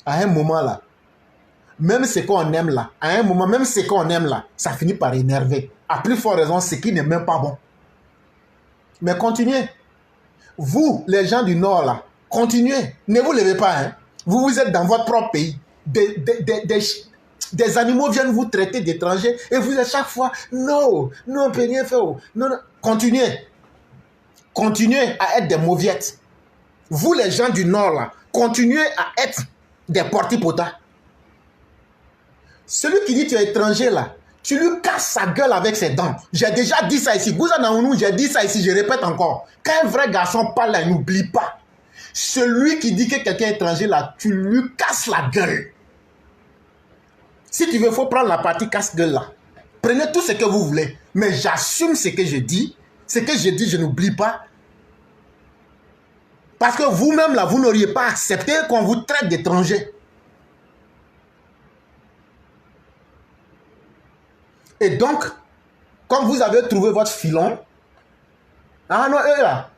À un moment, là, même ce qu'on aime là, à un moment, même ce qu'on aime là, ça finit par énerver. À plus forte raison, ce qui n'est même pas bon. Mais continuez. Vous, les gens du Nord, là, continuez. Ne vous levez pas. Hein. Vous êtes dans votre propre pays. Des animaux viennent vous traiter d'étrangers et vous êtes chaque fois, non, on ne peut rien faire. Non, non. Continuez. Continuez à être des mauviettes. Vous, les gens du Nord, là, continuez à être des portipotas. Celui qui dit tu es étranger, là, tu lui casses sa gueule avec ses dents. J'ai déjà dit ça ici. J'ai dit ça ici, je répète encore. Quand un vrai garçon parle là, n'oublie pas. Celui qui dit que quelqu'un est étranger là, tu lui casses la gueule. Si tu veux, il faut prendre la partie casse-gueule là. Prenez tout ce que vous voulez. Mais j'assume ce que je dis. Ce que je dis, je n'oublie pas. Parce que vous-même là, vous n'auriez pas accepté qu'on vous traite d'étranger. Et donc, comme vous avez trouvé votre filon, ah non, eux là,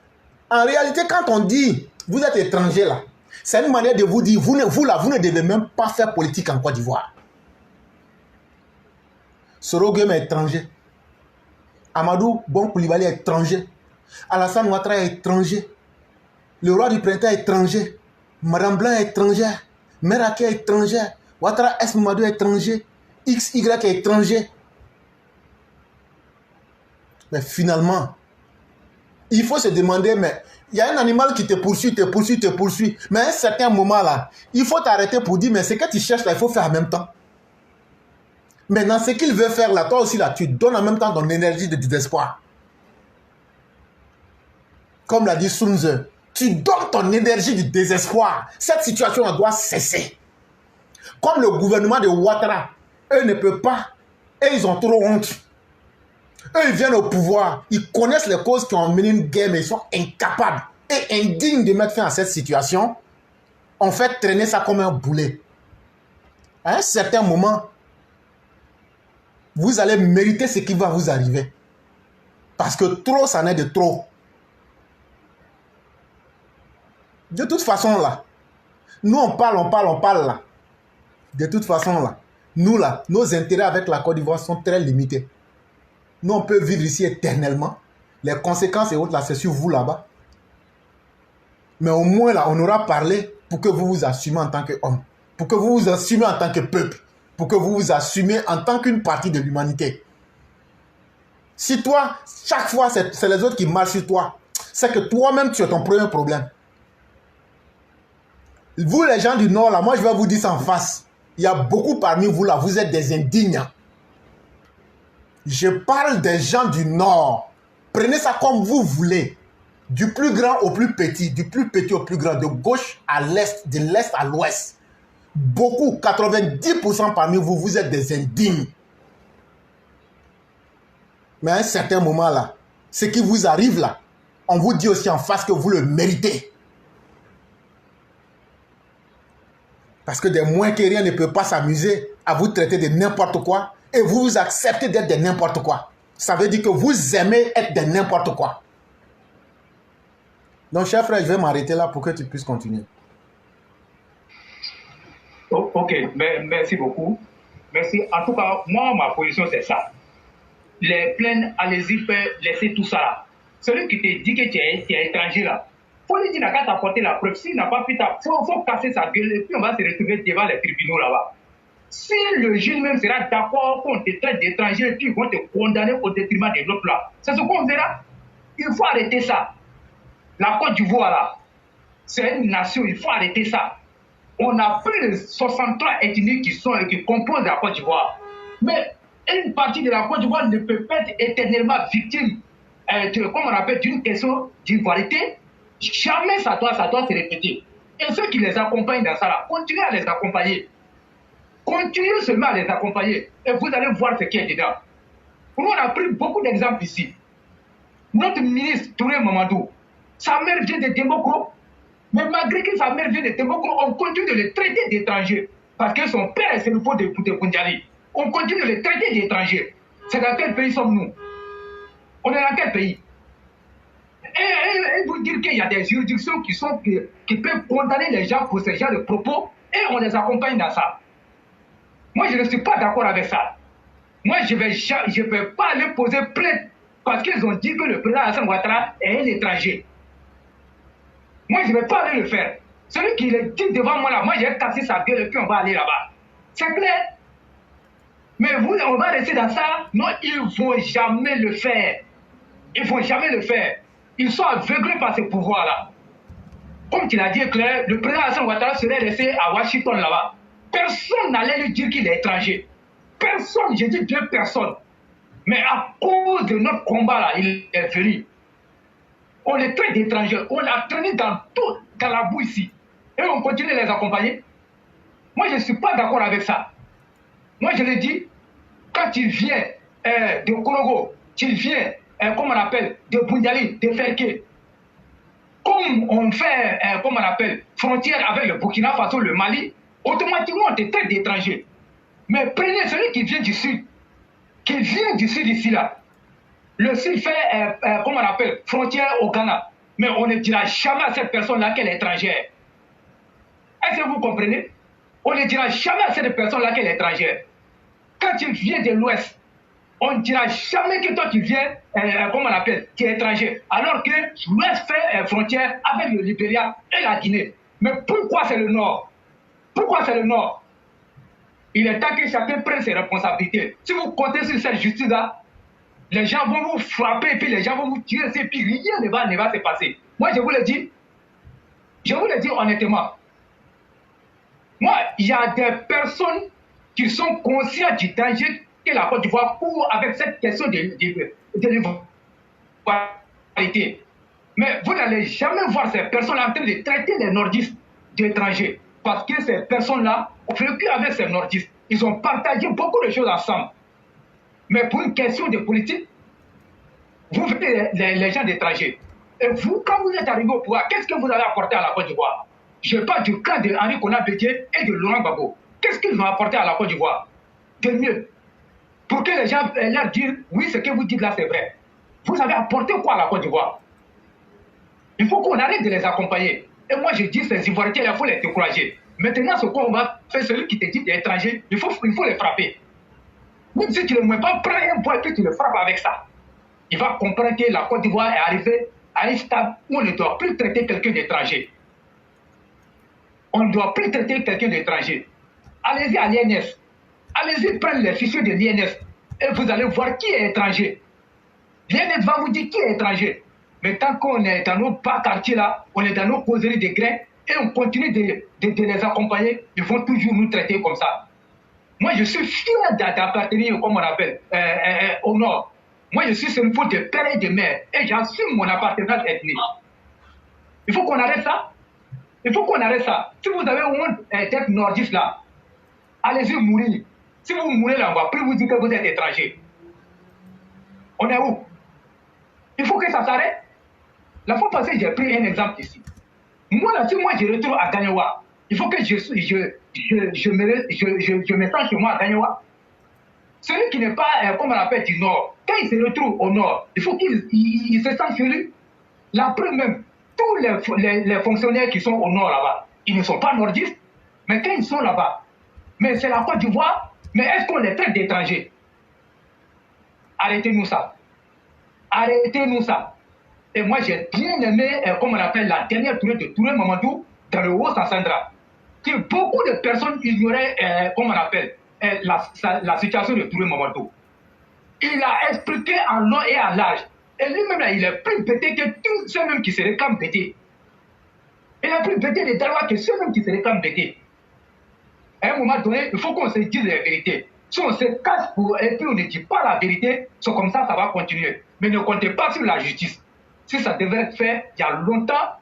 en réalité, quand on dit, vous êtes étranger là, c'est une manière de vous dire, vous ne devez même pas faire politique en Côte d'Ivoire. Soro Gueye est étranger. Amadou Bon Coulibaly est étranger. Alassane Ouattara est étranger. Le roi du printemps est étranger. Madame Blanc est étrangère. Meraki est étrangère. Ouattara S. Mamadou est étranger. XY est étranger. Mais finalement, il faut se demander, mais il y a un animal qui te poursuit. Mais à un certain moment là, il faut t'arrêter pour dire, mais ce que tu cherches là, il faut faire en même temps. Maintenant, ce qu'il veut faire là, toi aussi là, tu donnes en même temps ton énergie de désespoir. Comme l'a dit Sun Tzu, tu donnes ton énergie du désespoir. Cette situation elle doit cesser. Comme le gouvernement de Ouattara, eux ne peuvent pas, et ils ont trop honte. Eux, ils viennent au pouvoir, ils connaissent les causes qui ont mené une guerre, mais ils sont incapables et indignes de mettre fin à cette situation. On fait traîner ça comme un boulet. À un certain moment, vous allez mériter ce qui va vous arriver. Parce que trop, ça n'est de trop. De toute façon, là, nous, on parle, là. De toute façon, là, nous, là, nos intérêts avec la Côte d'Ivoire sont très limités. Nous, on peut vivre ici éternellement. Les conséquences et autres, là, c'est sur vous, là-bas. Mais au moins, là, on aura parlé pour que vous vous assumez en tant qu'homme. Pour que vous vous assumez en tant que peuple. Pour que vous vous assumez en tant qu'une partie de l'humanité. Si toi, chaque fois, c'est les autres qui marchent sur toi, c'est que toi-même, tu as ton premier problème. Vous, les gens du Nord, là, moi, je vais vous dire ça en face. Il y a beaucoup parmi vous, là, vous êtes des indignes. Je parle des gens du Nord. Prenez ça comme vous voulez. Du plus grand au plus petit, du plus petit au plus grand, de gauche à l'est, de l'est à l'ouest. Beaucoup, 90% parmi vous, vous êtes des indignes. Mais à un certain moment, là, ce qui vous arrive, là, on vous dit aussi en face que vous le méritez. Parce que des moins que rien ne peut pas s'amuser à vous traiter de n'importe quoi et vous acceptez d'être de n'importe quoi. Ça veut dire que vous aimez être de n'importe quoi. Donc, cher frère, je vais m'arrêter là pour que tu puisses continuer. Oh, ok, merci beaucoup. Merci. En tout cas, moi, ma position, c'est ça. Les plaines, allez-y, laissez tout ça là. Celui qui te dit que tu es étranger là, il faut lui dire qu'à t'apporter la preuve. S'il n'a pas pu faut casser sa gueule et puis on va se retrouver devant les tribunaux là-bas. Si le juge même sera d'accord qu'on te traite d'étranger et puis ils vont te condamner au détriment de l'autre là, c'est ce qu'on verra. Il faut arrêter ça. La Côte d'Ivoire là, c'est une nation, il faut arrêter ça. On a plus de 63 ethnies qui composent la Côte d'Ivoire. Mais une partie de la Côte d'Ivoire ne peut pas être éternellement victime comme on appelle, d'une question d'ivoirité. Jamais ça doit se répéter. Et ceux qui les accompagnent dans ça là, continuez à les accompagner. Continuez seulement à les accompagner. Et vous allez voir ce qui est dedans. Nous, on a pris beaucoup d'exemples ici. Notre ministre Touré Mamadou, sa mère vient de Demboko. Mais malgré que sa mère vient de Demboko, on continue de le traiter d'étranger. Parce que son père est le faux de Boundjali. On continue de le traiter d'étranger. C'est dans quel pays sommes-nous? On est dans quel pays? Et vous dire qu'il y a des juridictions qui peuvent condamner les gens pour ce genre de propos et on les accompagne dans ça. Moi, je ne suis pas d'accord avec ça. Moi, je ne vais pas aller poser plainte parce qu'ils ont dit que le président Alassane Ouattara est un étranger. Moi, je ne vais pas aller le faire. Celui qui le dit devant moi là, moi, j'ai cassé sa gueule et puis on va aller là-bas. C'est clair? Mais vous, on va rester dans ça? Non, ils ne vont jamais le faire. Ils ne vont jamais le faire. Ils sont aveuglés par ce pouvoir-là. Comme tu l'as dit, Claire, le président Alassane Ouattara serait resté à Washington là-bas. Personne n'allait lui dire qu'il est étranger. Personne, j'ai dit 2 personnes. Mais à cause de notre combat là, il est venu. On les traite d'étrangers. On l'a traîné dans la boue ici. Et on continue de les accompagner. Moi, je ne suis pas d'accord avec ça. Moi, je l'ai dit, quand tu viens de Korogo, tu viens, comme on appelle, de Boundjali, de Ferké, comme on fait, comme on appelle, frontière avec le Burkina Faso, le Mali, automatiquement, on te traite d'étranger. Mais prenez celui qui vient du Sud, ici, là. Le Sud fait, comme on appelle, frontière au Ghana. Mais on ne dira jamais à cette personne-là qu'elle est étrangère. Est-ce que vous comprenez? On ne dira jamais à cette personne-là qu'elle est étrangère. Quand tu viens de l'Ouest, on ne dira jamais que toi tu viens, comme on appelle, tu es étranger. Alors que l'Ouest fait frontière avec le Libéria et la Guinée. Mais pourquoi c'est le Nord? Pourquoi c'est le Nord? Il est temps que chacun prenne ses responsabilités. Si vous comptez sur cette justice-là, les gens vont vous frapper et puis les gens vont vous tirer, et puis rien ne va se passer. Moi, je vous le dis honnêtement. Moi, il y a des personnes qui sont conscientes du danger que la Côte d'Ivoire court avec cette question de l'ivoirité. Mais vous n'allez jamais voir ces personnes en train de traiter les nordistes d'étrangers. Parce que ces personnes-là ont vécu avec ces nordistes. Ils ont partagé beaucoup de choses ensemble. Mais pour une question de politique, vous faites les gens d'étrangers. Et vous, quand vous êtes arrivé au pouvoir, qu'est-ce que vous avez apporté à la Côte d'Ivoire? Je parle du cas de Henri Konan Bédié et de Laurent Gbagbo. Qu'est-ce qu'ils ont apporté à la Côte d'Ivoire de mieux? Pour que les gens leur disent, oui, ce que vous dites là, c'est vrai. Vous avez apporté quoi à la Côte d'Ivoire? Il faut qu'on arrête de les accompagner. Et moi, je dis, ces Ivoiriens, il faut les décourager. Maintenant, ce qu'on va faire, celui qui te dit des étrangers, il faut les frapper. Même si tu ne veux pas prendre un bois et que tu le frappes avec ça, il va comprendre que la Côte d'Ivoire est arrivée à un stade où on ne doit plus traiter quelqu'un d'étranger. On ne doit plus traiter quelqu'un d'étranger. Allez-y à l'INS. Allez-y prendre les fichiers de l'INS et vous allez voir qui est étranger. L'INS va vous dire qui est étranger. Mais tant qu'on est dans nos bas quartiers là, on est dans nos causeries de grains et on continue de les accompagner, ils vont toujours nous traiter comme ça. Moi, je suis fier d'appartenir, comme on appelle, au Nord. Moi, je suis sur une faute de père et de mère et j'assume mon appartenance ethnique. Il faut qu'on arrête ça. Il faut qu'on arrête ça. Si vous avez honte d'être nordiste là, allez-y mourir. Si vous mourrez là, on va plus vous dire que vous êtes étranger. On est où? Il faut que ça s'arrête. La fois passée, j'ai pris un exemple ici. Moi, là, si moi je retourne à Gagnoua, il faut que je me sens chez moi à Gagnoua. Celui qui n'est pas, comme on appelle, du Nord, quand il se retrouve au Nord, il faut qu'il se sente chez lui. La preuve même, tous les fonctionnaires qui sont au Nord là-bas, ils ne sont pas nordistes, mais quand ils sont là-bas, mais c'est la Côte d'Ivoire, mais est-ce qu'on les traite d'étrangers? Arrêtez-nous ça. Arrêtez-nous ça. Et moi, j'ai bien aimé, comme on appelle, la dernière tournée de Touré Mamadou dans le Haut-Sassandra, que beaucoup de personnes ignoraient, comme on appelle, la situation de Touré Mamadou. Il a expliqué en long et en large. Et lui-même, il est plus bêté que tous ceux-mêmes qui se réclament bêtés. Il est plus bêté les Dalois que ceux-mêmes qui se réclament bêtés. À un moment donné, il faut qu'on se dise la vérité. Si on se cache et puis on ne dit pas la vérité, c'est comme ça va continuer. Mais ne comptez pas sur la justice. Si ça devait être fait il y a longtemps,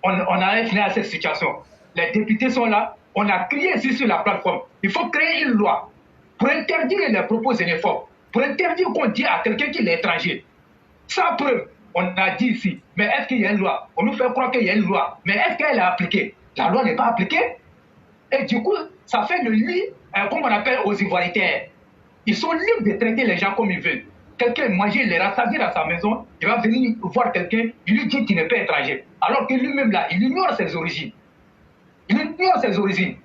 on aurait fini à cette situation. Les députés sont là, on a crié ici sur la plateforme. Il faut créer une loi pour interdire les propos xénophobes, pour interdire qu'on dise à quelqu'un qu'il est étranger. Sans preuve, on a dit ici, mais est-ce qu'il y a une loi? On nous fait croire qu'il y a une loi, mais est-ce qu'elle est appliquée? La loi n'est pas appliquée. Et du coup, ça fait le lit, comme on appelle aux Ivoiriens. Ils sont libres de traiter les gens comme ils veulent. Quelqu'un manger les rassasier dans sa maison, il va venir voir quelqu'un, il lui dit qu'il n'est pas étranger. Alors que lui-même là, il ignore ses origines. Il ignore ses origines.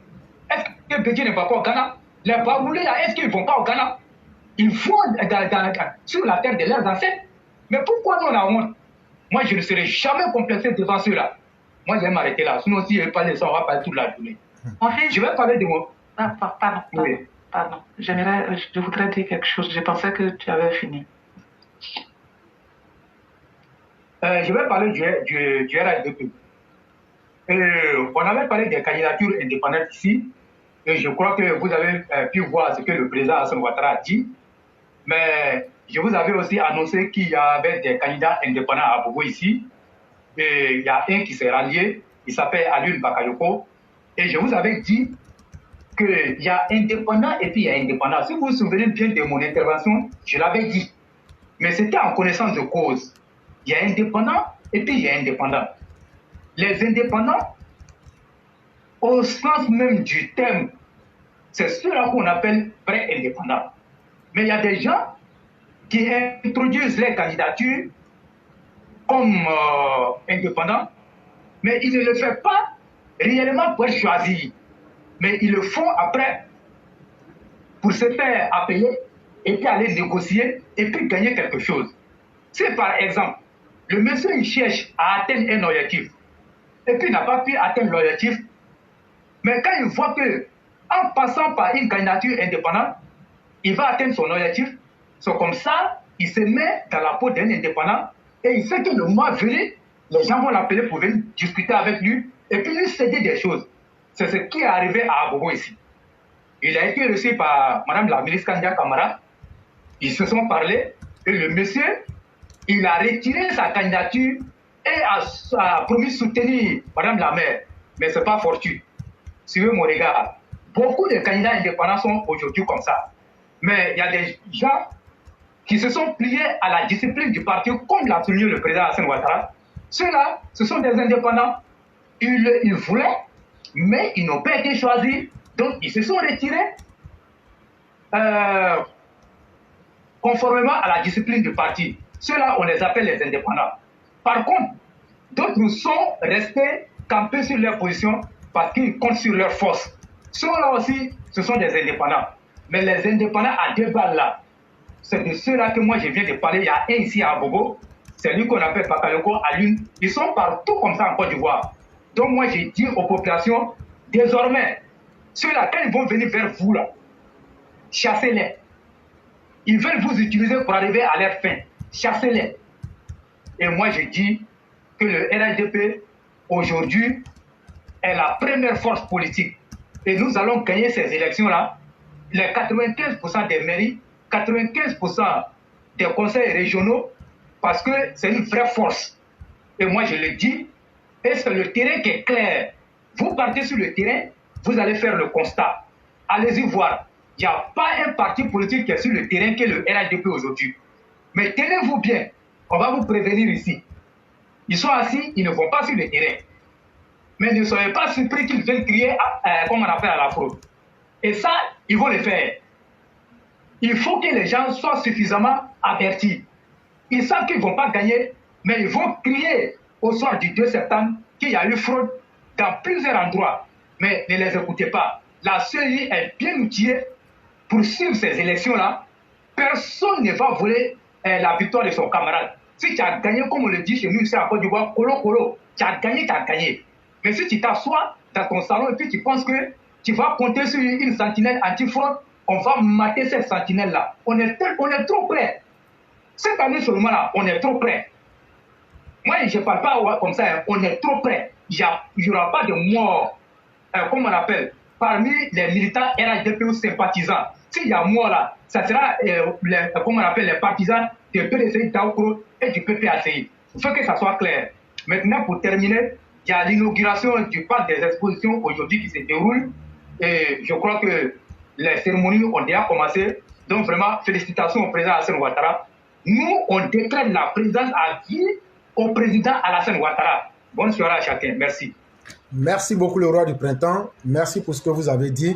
Est-ce que Bédié ne va pas au Ghana? Les Baoulés là, est-ce qu'ils ne vont pas au Ghana? Ils vont sur la terre de leurs ancêtres. Mais pourquoi nous on a honte? Moi, je ne serai jamais complexé devant ceux-là. Moi, je vais m'arrêter là. Sinon, si je ne vais pas de ça, on va parler toute la journée. Je vais parler de moi. Pardon. Je voudrais dire quelque chose. Je pensais que tu avais fini. Je vais parler du RHDP. On avait parlé des candidatures indépendantes ici. Et je crois que vous avez pu voir ce que le président Hassan Ouattara a dit. Mais je vous avais aussi annoncé qu'il y avait des candidats indépendants à Bobo ici. Et il y a un qui s'est rallié. Il s'appelle Alun Bakayoko. Et je vous avais dit qu'il y a indépendant et puis il y a indépendant. Si vous vous souvenez bien de mon intervention, je l'avais dit. Mais c'était en connaissance de cause. Il y a indépendant et puis il y a indépendant. Les indépendants, au sens même du terme, c'est ceux-là qu'on appelle pré-indépendants. Mais il y a des gens qui introduisent les candidatures comme indépendants, mais ils ne le font pas réellement pour être choisis. Mais ils le font après pour se faire appeler et puis aller négocier et puis gagner quelque chose. Si par exemple, le monsieur il cherche à atteindre un objectif et puis il n'a pas pu atteindre l'objectif, mais quand il voit que en passant par une candidature indépendante, il va atteindre son objectif, c'est comme ça, il se met dans la peau d'un indépendant et il sait que le mois venu, les gens vont l'appeler pour venir discuter avec lui et puis lui céder des choses. C'est ce qui est arrivé à Abobo ici. Il a été reçu par Mme la ministre Kandia Kamara. Ils se sont parlé et le monsieur, il a retiré sa candidature et a promis de soutenir Mme la maire. Mais ce n'est pas fortuit. Suivez mon regard. Beaucoup de candidats indépendants sont aujourd'hui comme ça. Mais il y a des gens qui se sont pliés à la discipline du parti, comme l'a souligné le président Hassan Ouattara. Ceux-là, ce sont des indépendants. Ils voulaient, mais ils n'ont pas été choisis. Donc, ils se sont retirés conformément à la discipline du parti. Ceux-là, on les appelle les indépendants. Par contre, d'autres sont restés camper sur leur position parce qu'ils comptent sur leur force. Ceux-là aussi, ce sont des indépendants. Mais les indépendants à deux balles là, c'est de ceux-là que moi je viens de parler. Il y a un ici à Bobo, c'est lui qu'on appelle Bakayoko à l'une. Ils sont partout comme ça en Côte d'Ivoire. Donc moi j'ai dit aux populations, désormais, ceux-là, quand ils vont venir vers vous là, chassez-les. Ils veulent vous utiliser pour arriver à leur fin. Chassez-les. Et moi je dis que le RHDP aujourd'hui est la première force politique. Et nous allons gagner ces élections-là. Les 95% des mairies, 95% des conseils régionaux, parce que c'est une vraie force. Et moi, je le dis, et c'est le terrain qui est clair. Vous partez sur le terrain, vous allez faire le constat. Allez-y voir. Il n'y a pas un parti politique qui est sur le terrain que le RHDP aujourd'hui. Mais tenez-vous bien, on va vous prévenir ici. Ils sont assis, ils ne vont pas sur le terrain. Mais ne soyez pas surpris qu'ils viennent crier, comme on appelle à la fraude. Et ça, ils vont le faire. Il faut que les gens soient suffisamment avertis. Ils savent qu'ils ne vont pas gagner, mais ils vont crier au soir du 2 septembre qu'il y a eu fraude dans plusieurs endroits. Mais ne les écoutez pas. La CEI est bien outillée pour suivre ces élections-là. Personne ne va voler la victoire de son camarade. Si tu as gagné, comme on le dit chez nous ici à Côte d'Ivoire, colo, tu as gagné, tu as gagné. Mais si tu t'assois dans ton salon et puis tu penses que tu vas compter sur une sentinelle anti-fraude, on va mater cette sentinelle-là. On est trop près. Cette année seulement là, on est trop près. Moi, je ne parle pas comme ça, hein. On est trop près. Il n'y aura pas de mort, comme on appelle, parmi les militants RHDP ou sympathisants. S'il y a mort là, ça sera, comme on appelle, les partisans de PDCI Daoukro et du PPACI. Il faut que ça soit clair. Maintenant, pour terminer, il y a l'inauguration du parc des expositions aujourd'hui qui se déroule. Et je crois que les cérémonies ont déjà commencé. Donc vraiment, félicitations au président Alassane Ouattara. Nous, on décrète la présidence à vie au président Alassane Ouattara. Bonne soirée à chacun. Merci. Merci beaucoup, le roi du printemps. Merci pour ce que vous avez dit.